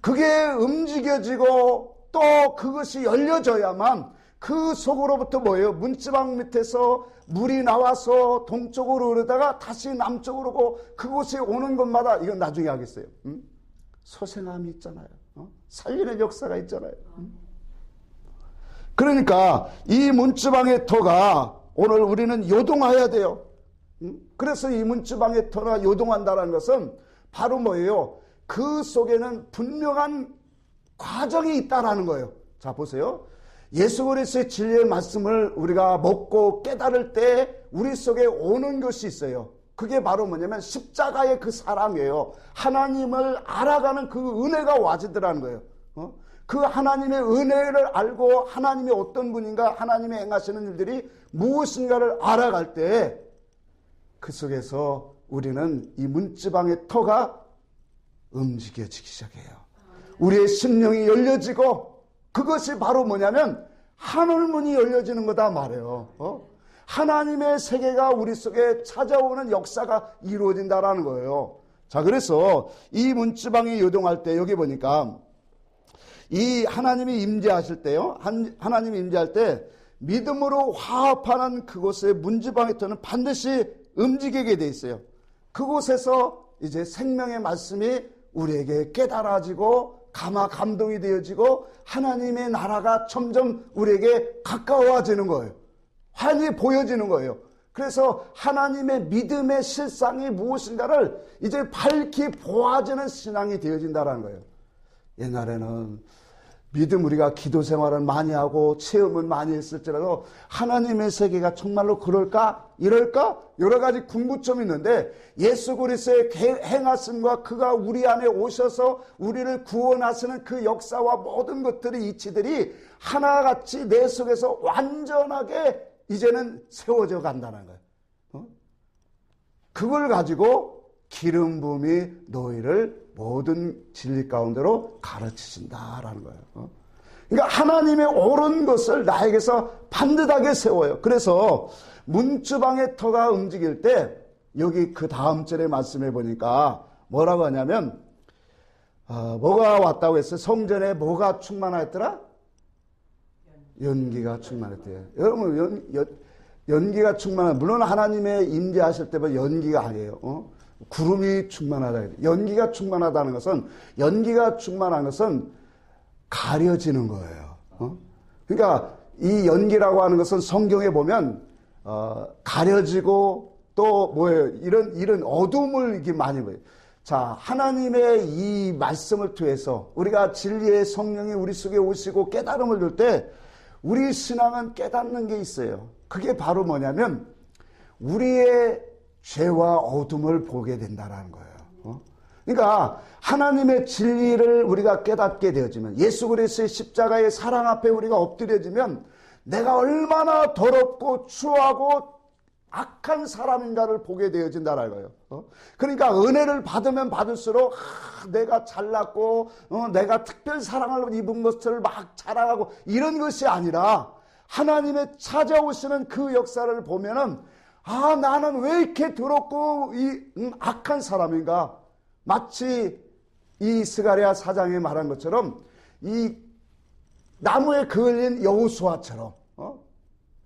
그게 움직여지고 또 그것이 열려져야만 그 속으로부터 뭐예요? 문지방 밑에서 물이 나와서 동쪽으로 흐르다가 다시 남쪽으로 오고 그곳에 오는 것마다 이건 나중에 하겠어요. 소생함이 있잖아요. 살리는 역사가 있잖아요. 그러니까 이 문지방의 터가 오늘 우리는 요동해야 돼요. 그래서 이 문지방의 터가 요동한다는 것은 바로 뭐예요? 그 속에는 분명한 과정이 있다라는 거예요. 자, 보세요. 예수 그리스도의 진리의 말씀을 우리가 먹고 깨달을 때 우리 속에 오는 것이 있어요. 그게 바로 뭐냐면 십자가의 그 사랑이에요. 하나님을 알아가는 그 은혜가 와지더라는 거예요. 그 하나님의 은혜를 알고 하나님이 어떤 분인가, 하나님의 행하시는 일들이 무엇인가를 알아갈 때 그 속에서 우리는 이 문지방의 터가 움직여지기 시작해요. 우리의 심령이 열려지고 그것이 바로 뭐냐면 하늘문이 열려지는 거다 말이에요. 하나님의 세계가 우리 속에 찾아오는 역사가 이루어진다라는 거예요. 자, 그래서 이 문지방이 요동할 때 여기 보니까 이 하나님이 임재하실 때요. 하나님이 임재할 때 믿음으로 화합하는 그곳의 문지방의 터는 반드시 움직이게 돼 있어요. 그곳에서 이제 생명의 말씀이 우리에게 깨달아지고 감동이 되어지고 하나님의 나라가 점점 우리에게 가까워지는 거예요. 환히 보여지는 거예요. 그래서 하나님의 믿음의 실상이 무엇인가를 이제 밝히 보아지는 신앙이 되어진다는 거예요. 옛날에는 믿음 우리가 기도 생활을 많이 하고 체험을 많이 했을지라도 하나님의 세계가 정말로 그럴까? 이럴까? 여러 가지 궁금점이 있는데 예수 그리스도의 행하심과 그가 우리 안에 오셔서 우리를 구원하시는 그 역사와 모든 것들이 이치들이 하나같이 내 속에서 완전하게 이제는 세워져 간다는 거예요. 그걸 가지고 기름 부음이 너희를 모든 진리 가운데로 가르치신다라는 거예요. 그러니까 하나님의 옳은 것을 나에게서 반듯하게 세워요. 그래서 문지방의 터가 움직일 때 여기 그 다음 절에 말씀해 보니까 뭐라고 하냐면 뭐가 왔다고 했어요? 성전에 뭐가 충만하였더라? 연기가 충만했대요. 여러분 연기가 충만한, 물론 하나님의 임재하실 때면 연기가 아니에요. 구름이 충만하다. 연기가 충만하다는 것은, 연기가 충만한 것은 가려지는 거예요. 그러니까 이 연기라고 하는 것은 성경에 보면 가려지고 또 뭐예요? 이런 어둠을 이렇게 많이 보여요. 자, 하나님의 이 말씀을 통해서 우리가 진리의 성령이 우리 속에 오시고 깨달음을 줄 때 우리 신앙은 깨닫는 게 있어요. 그게 바로 뭐냐면 우리의 죄와 어둠을 보게 된다는 거예요. 그러니까 하나님의 진리를 우리가 깨닫게 되어지면, 예수 그리스도의 십자가의 사랑 앞에 우리가 엎드려지면 내가 얼마나 더럽고 추하고 악한 사람인가를 보게 되어진다는 거예요. 그러니까 은혜를 받으면 받을수록 내가 잘났고 내가 특별 사랑을 입은 것을 막 자랑하고 이런 것이 아니라 하나님의 찾아오시는 그 역사를 보면은 나는 왜 이렇게 더럽고 악한 사람인가? 마치 이 스가랴 4장에 말한 것처럼 이 나무에 그을린 여호수아처럼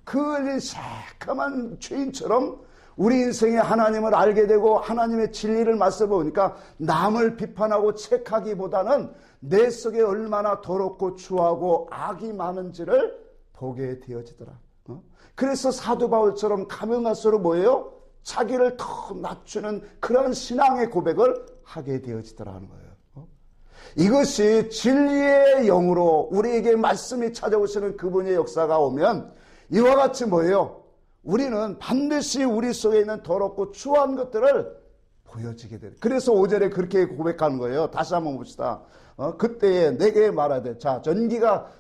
그을린 새까만 죄인처럼 우리 인생에 하나님을 알게 되고 하나님의 진리를 맞서보니까 남을 비판하고 책하기보다는 내 속에 얼마나 더럽고 추하고 악이 많은지를 보게 되어지더라. 그래서 사도 바울처럼 가면 갈수록 뭐예요? 자기를 더 낮추는 그런 신앙의 고백을 하게 되어지더라는 거예요. 이것이 진리의 영으로 우리에게 말씀이 찾아오시는 그분의 역사가 오면 이와 같이 뭐예요? 우리는 반드시 우리 속에 있는 더럽고 추한 것들을 보여지게 돼요. 그래서 5절에 그렇게 고백하는 거예요. 다시 한번 봅시다. 그때에 내게 말하되, 자,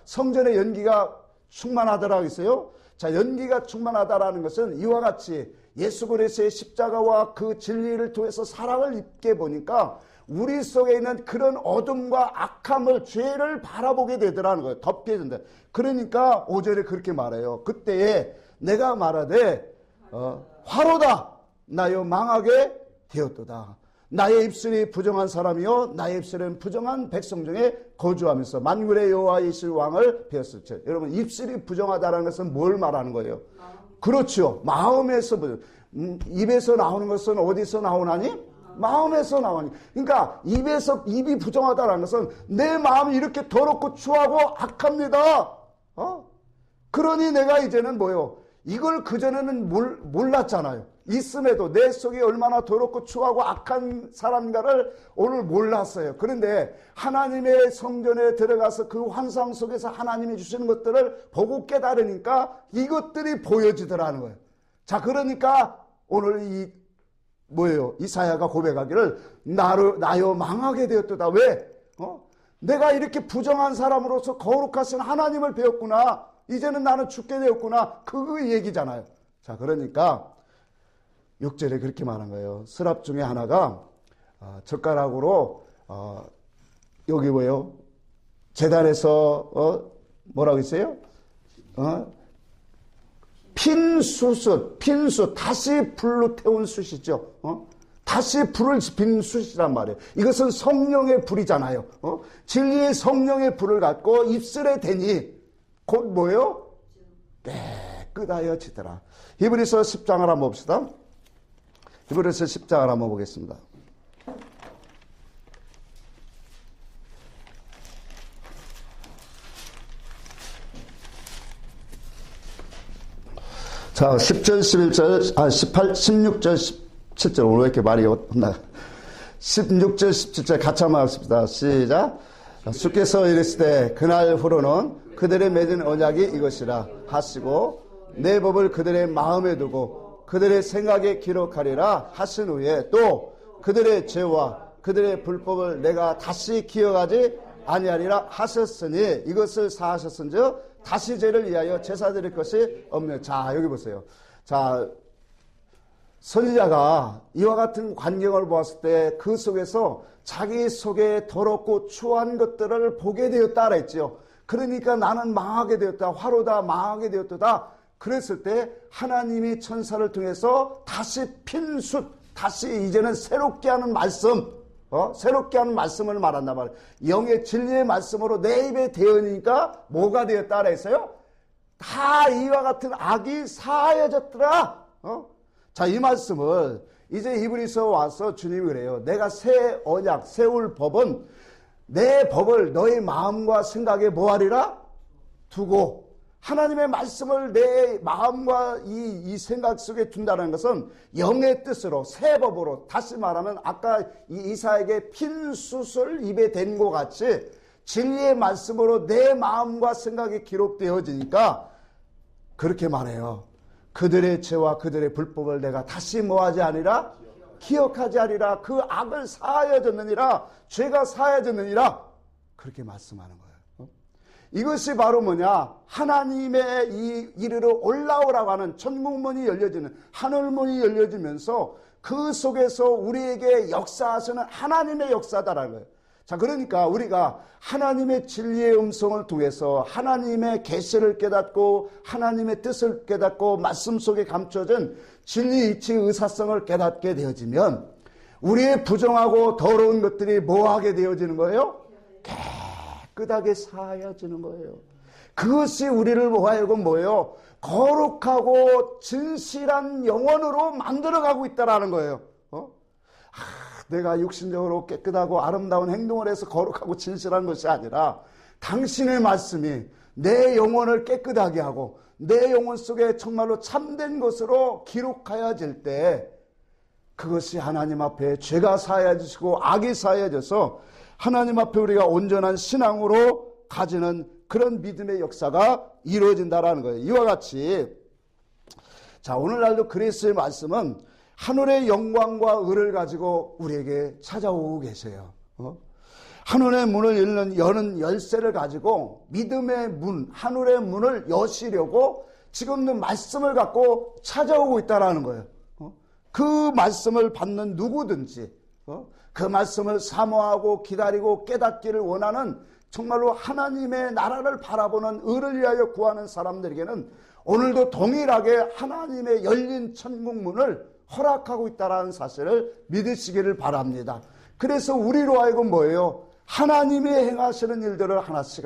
성전의 연기가 충만하더라고 있어요. 자, 연기가 충만하다라는 것은 이와 같이 예수 그리스도의 십자가와 그 진리를 통해서 사랑을 입게 보니까 우리 속에 있는 그런 어둠과 악함을, 죄를 바라보게 되더라는 거예요. 덮게 된다. 그러니까 5절에 그렇게 말해요. 그때에 내가 말하되 화로다 나여 망하게 되었도다. 나의 입술이 부정한 사람이요 나의 입술은 부정한 백성 중에 거주하면서 만군의 여호와이실 왕을 배웠을지. 여러분, 입술이 부정하다는 것은 뭘 말하는 거예요? 그렇죠. 마음에서 입에서 나오는 것은 어디서 나오나니? 마음에서 나오니. 그러니까 입이 부정하다는 것은 내 마음이 이렇게 더럽고 추하고 악합니다. 그러니 내가 이제는 뭐요? 이걸 그전에는 몰랐잖아요. 있음에도 내 속이 얼마나 더럽고 추하고 악한 사람인가를 오늘 몰랐어요. 그런데 하나님의 성전에 들어가서 그 환상 속에서 하나님이 주시는 것들을 보고 깨달으니까 이것들이 보여지더라는 거예요. 자, 그러니까 오늘 이사야가 고백하기를 나여 망하게 되었도다. 왜? 내가 이렇게 부정한 사람으로서 거룩하신 하나님을 배웠구나. 이제는 나는 죽게 되었구나. 그 얘기잖아요. 자, 그러니까 6절에 그렇게 말한 거예요. 서랍 중에 하나가 젓가락으로 여기 뭐예요? 재단에서 뭐라고 했어요? 핀숯 다시 불로 태운 숯이죠. 다시 불을 지핀 숯이란 말이에요. 이것은 성령의 불이잖아요. 진리의 성령의 불을 갖고 입술에 대니 곧 뭐예요? 깨끗하여지더라. 히브리서 10장을 한번 봅시다. 히브리서 10장을 한번 보겠습니다. 자, 10절, 11절, 18, 16절, 17절. 오늘 왜 이렇게 말이 없나? 16절, 17절 같이 한번 합시다. 시작. 주께서 이르시되 그날 후로는 그들의 맺은 언약이 이것이라 하시고 내 법을 그들의 마음에 두고 그들의 생각에 기록하리라 하신 후에 또 그들의 죄와 그들의 불법을 내가 다시 기억하지 아니하리라 하셨으니 이것을 사하셨은즉 다시 죄를 위하여 제사 드릴 것이 없네. 자, 여기 보세요. 자, 선지자가 이와 같은 광경을 보았을 때 그 속에서 자기 속에 더럽고 추한 것들을 보게 되었다 그랬지요. 그러니까 나는 망하게 되었다. 화로다 망하게 되었다. 그랬을 때 하나님이 천사를 통해서 다시 핀숯, 다시 이제는 새롭게 하는 말씀, 새롭게 하는 말씀을 말한단 말이에요. 영의 진리의 말씀으로 내 입에 대으니까 뭐가 되었다 그랬어요? 다 이와 같은 악이 사하여졌더라. 자, 이 말씀을 이제 히브리서 와서 주님이 그래요. 내가 새 언약, 세울 법은 내 법을 너의 마음과 생각에 뭐하리라? 두고 하나님의 말씀을 내 마음과 이 생각 속에 둔다는 것은 영의 뜻으로 새 법으로 다시 말하면 아까 이사에게 핀숯을 입에 댄 것 같이 진리의 말씀으로 내 마음과 생각이 기록되어지니까 그렇게 말해요. 그들의 죄와 그들의 불법을 내가 다시 뭐하지 아니라 기억하지 아니라 그 악을 사하여졌느니라 죄가 사하여졌느니라 그렇게 말씀하는 거예요. 이것이 바로 뭐냐? 하나님의 이르러 올라오라고 하는 천국문이 열려지는 하늘문이 열려지면서 그 속에서 우리에게 역사하시는 하나님의 역사다라는 거예요. 자, 그러니까 우리가 하나님의 진리의 음성을 통해서 하나님의 계시를 깨닫고 하나님의 뜻을 깨닫고 말씀 속에 감춰진 진리 이치 의사성을 깨닫게 되어지면 우리의 부정하고 더러운 것들이 뭐하게 되어지는 거예요? 깨끗하게 사하여지는 거예요. 그것이 우리를 하여금 뭐예요? 거룩하고 진실한 영혼으로 만들어가고 있다라는 거예요. 내가 육신적으로 깨끗하고 아름다운 행동을 해서 거룩하고 진실한 것이 아니라 당신의 말씀이 내 영혼을 깨끗하게 하고 내 영혼 속에 정말로 참된 것으로 기록하여질 때 그것이 하나님 앞에 죄가 사하여지고 악이 사하여져서 하나님 앞에 우리가 온전한 신앙으로 가지는 그런 믿음의 역사가 이루어진다라는 거예요. 이와 같이 자, 오늘날도 그리스도의 말씀은 하늘의 영광과 의를 가지고 우리에게 찾아오고 계세요. 하늘의 문을 여는 열쇠를 가지고 믿음의 문, 하늘의 문을 여시려고 지금도 말씀을 갖고 찾아오고 있다라는 거예요. 그 말씀을 받는 누구든지 그 말씀을 사모하고 기다리고 깨닫기를 원하는 정말로 하나님의 나라를 바라보는 의를 위하여 구하는 사람들에게는 오늘도 동일하게 하나님의 열린 천국문을 허락하고 있다는 사실을 믿으시기를 바랍니다. 그래서 우리로 하여금 뭐예요? 하나님이 행하시는 일들을 하나씩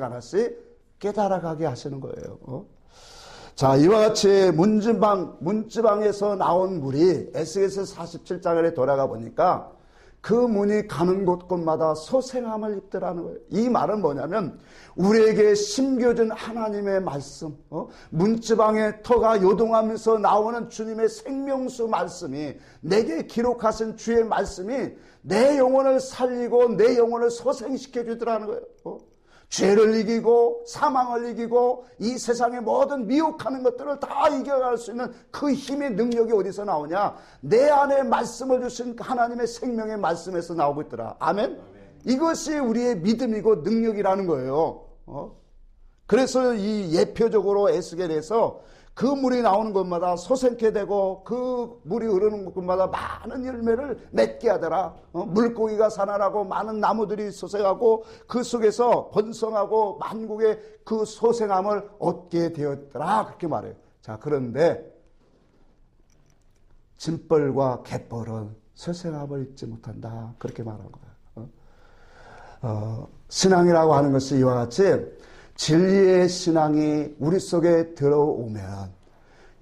깨달아가게 하시는 거예요. 자, 이와 같이 문지방에서 나온 물이 에스겔서 47장에 돌아가 보니까 그 문이 가는 곳곳마다 소생함을 입더라는 거예요. 이 말은 뭐냐면 우리에게 심겨준 하나님의 말씀, 문지방의 터가 요동하면서 나오는 주님의 생명수 말씀이 내게 기록하신 주의 말씀이 내 영혼을 살리고 내 영혼을 소생시켜 주더라는 거예요. 죄를 이기고 사망을 이기고 이 세상의 모든 미혹하는 것들을 다 이겨갈 수 있는 그 힘의 능력이 어디서 나오냐? 내 안에 말씀을 주신 하나님의 생명의 말씀에서 나오고 있더라. 아멘? 이것이 우리의 믿음이고 능력이라는 거예요. 그래서 이 예표적으로 에스겔에서 그 물이 나오는 곳마다 소생케 되고 그 물이 흐르는 곳마다 많은 열매를 맺게 하더라. 물고기가 산란하고 많은 나무들이 소생하고 그 속에서 번성하고 만국의 그 소생함을 얻게 되었더라. 그렇게 말해요. 자, 그런데 짐벌과 갯벌은 소생함을 잊지 못한다. 그렇게 말한 거예요. 신앙이라고 하는 것이 이와 같이 진리의 신앙이 우리 속에 들어오면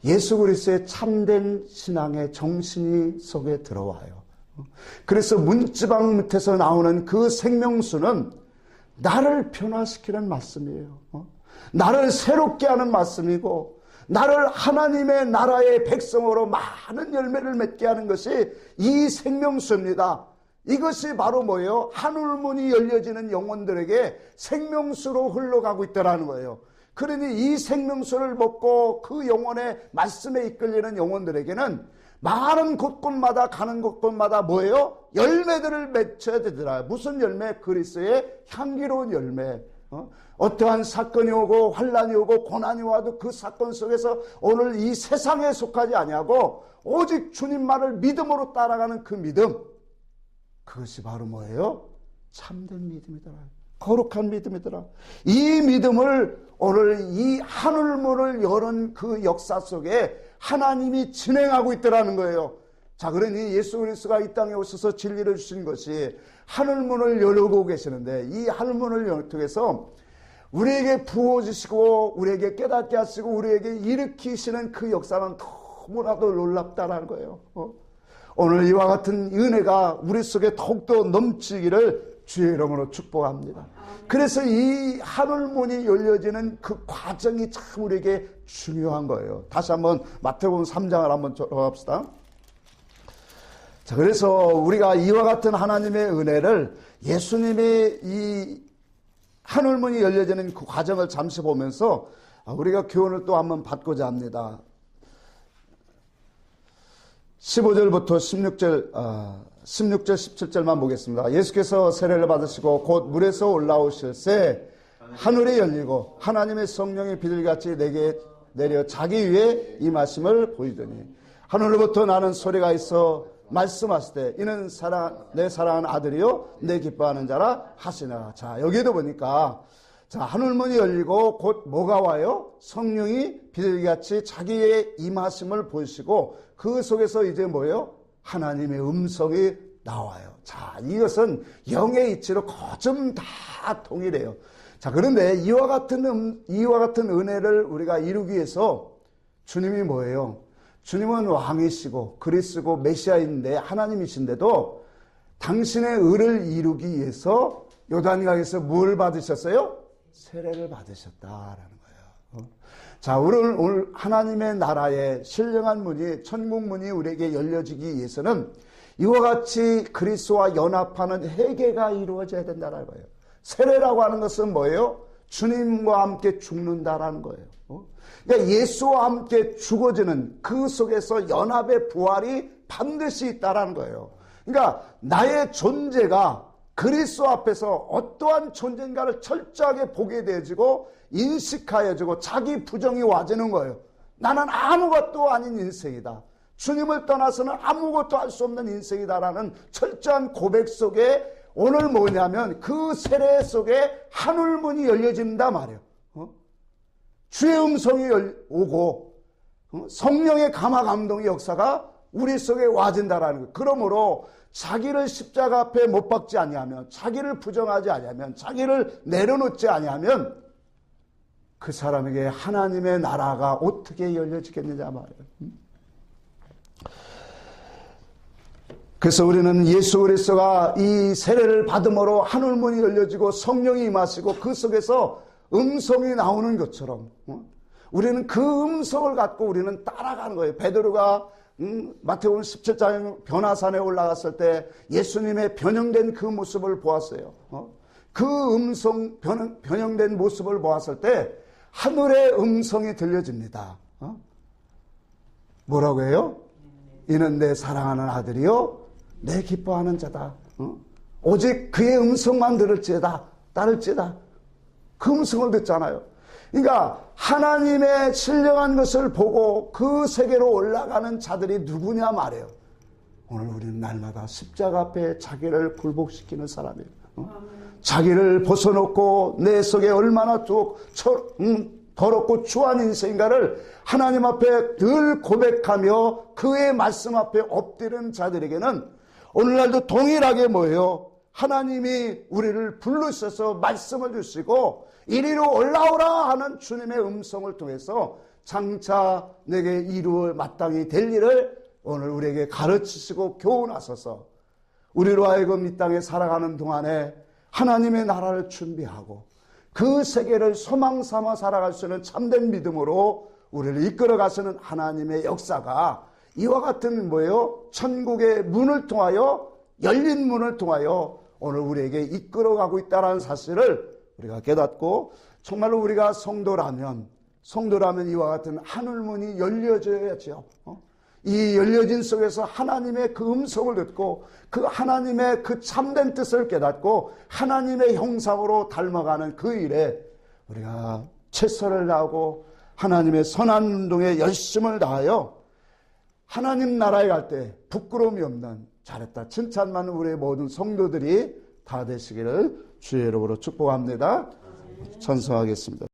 예수 그리스도의 참된 신앙의 정신이 속에 들어와요. 그래서 문지방 밑에서 나오는 그 생명수는 나를 변화시키는 말씀이에요. 나를 새롭게 하는 말씀이고 나를 하나님의 나라의 백성으로 많은 열매를 맺게 하는 것이 이 생명수입니다. 이것이 바로 뭐예요? 하늘문이 열려지는 영혼들에게 생명수로 흘러가고 있다는 거예요. 그러니 이 생명수를 먹고 그 영혼의 말씀에 이끌리는 영혼들에게는 많은 곳곳마다 가는 곳곳마다 뭐예요? 열매들을 맺혀야 되더라. 무슨 열매? 그리스도의 향기로운 열매. 어떠한 사건이 오고 환란이 오고 고난이 와도 그 사건 속에서 오늘 이 세상에 속하지 아니하고 오직 주님만을 믿음으로 따라가는 그 믿음, 그것이 바로 뭐예요? 참된 믿음이더라. 거룩한 믿음이더라. 이 믿음을 오늘 이 하늘문을 여는 그 역사 속에 하나님이 진행하고 있더라는 거예요. 자, 그러니 예수 그리스도가 이 땅에 오셔서 진리를 주신 것이 하늘문을 열고 계시는데 이 하늘문을 통해서 우리에게 부어주시고 우리에게 깨닫게 하시고 우리에게 일으키시는 그 역사는 너무나도 놀랍다라는 거예요. 오늘 이와 같은 은혜가 우리 속에 더욱더 넘치기를 주의 이름으로 축복합니다. 그래서 이 하늘문이 열려지는 그 과정이 참 우리에게 중요한 거예요. 다시 한번 마태복음 3장을 한번 합시다. 자, 그래서 우리가 이와 같은 하나님의 은혜를 예수님의 이 하늘문이 열려지는 그 과정을 잠시 보면서 우리가 교훈을 또 한번 받고자 합니다. 15절부터 16절, 17절만 보겠습니다. 예수께서 세례를 받으시고 곧 물에서 올라오실새 하늘이 열리고 하나님의 성령이 비둘기같이 내게 내려 자기 위에 임하심을 보이더니 하늘로부터 나는 소리가 있어 말씀하시되 이는 내 사랑하는 아들이요 내 기뻐하는 자라 하시나. 자, 여기도 보니까 자, 하늘문이 열리고 곧 뭐가 와요? 성령이 비둘기같이 자기의 임하심을 보시고 그 속에서 이제 뭐예요? 하나님의 음성이 나와요. 자, 이것은 영의 이치로 거점 다 동일해요. 자, 그런데 이와 같은 은혜를 우리가 이루기 위해서 주님이 뭐예요? 주님은 왕이시고 그리스고 메시아인데 하나님이신데도 당신의 의를 이루기 위해서 요단강에서 뭘 받으셨어요? 세례를 받으셨다라는 거예요. 자, 오늘 하나님의 나라의 신령한 문이, 천국 문이 우리에게 열려지기 위해서는 이와 같이 그리스도와 연합하는 회개가 이루어져야 된다는 거예요. 세례라고 하는 것은 뭐예요? 주님과 함께 죽는다라는 거예요. 그러니까 예수와 함께 죽어지는 그 속에서 연합의 부활이 반드시 있다라는 거예요. 그러니까 나의 존재가 그리스도 앞에서 어떠한 존재인가를 철저하게 보게 되어지고 인식하여지고 자기 부정이 와지는 거예요. 나는 아무것도 아닌 인생이다. 주님을 떠나서는 아무것도 할 수 없는 인생이다라는 철저한 고백 속에 오늘 뭐냐면 그 세례 속에 하늘문이 열려진다 말이에요. 주의 음성이 오고 성령의 감화 감동의 역사가 우리 속에 와진다라는 거예요. 그러므로 자기를 십자가 앞에 못 박지 아니하면, 자기를 부정하지 아니하면, 자기를 내려놓지 아니하면 그 사람에게 하나님의 나라가 어떻게 열려지겠느냐 말이에요. 그래서 우리는 예수 그리스도가 이 세례를 받음으로 하늘문이 열려지고 성령이 임하시고 그 속에서 음성이 나오는 것처럼 우리는 그 음성을 갖고 우리는 따라가는 거예요. 베드로가 마태복음 17장 변화산에 올라갔을 때 예수님의 변형된 그 모습을 보았어요. 그 음성 변형된 모습을 보았을 때 하늘의 음성이 들려집니다. 뭐라고 해요? 이는 내 사랑하는 아들이요 내 기뻐하는 자다. 오직 그의 음성만 들을지어다 따를지어다. 그 음성을 듣잖아요. 그러니까 하나님의 신령한 것을 보고 그 세계로 올라가는 자들이 누구냐 말이에요. 오늘 우리는 날마다 십자가 앞에 자기를 굴복시키는 사람이에요. 자기를 벗어놓고 내 속에 얼마나 더럽고 추한 인생인가를 하나님 앞에 늘 고백하며 그의 말씀 앞에 엎드리는 자들에게는 오늘날도 동일하게 뭐예요? 하나님이 우리를 부르셔서 말씀을 주시고 이리로 올라오라 하는 주님의 음성을 통해서 장차 내게 이루어 마땅히 될 일을 오늘 우리에게 가르치시고 교훈하소서. 우리로 하여금 이 땅에 살아가는 동안에 하나님의 나라를 준비하고 그 세계를 소망 삼아 살아갈 수 있는 참된 믿음으로 우리를 이끌어 가시는 하나님의 역사가 이와 같은 뭐예요? 천국의 문을 통하여, 열린 문을 통하여 오늘 우리에게 이끌어가고 있다는 사실을 우리가 깨닫고 정말로 우리가 성도라면 이와 같은 하늘문이 열려져야죠. 이 열려진 속에서 하나님의 그 음성을 듣고 그 하나님의 그 참된 뜻을 깨닫고 하나님의 형상으로 닮아가는 그 일에 우리가 최선을 다하고 하나님의 선한 운동에 열심을 다하여 하나님 나라에 갈 때 부끄러움이 없는 잘했다 칭찬만 우리의 모든 성도들이 다 되시기를 주의 이름으로 축복합니다. 찬송하겠습니다.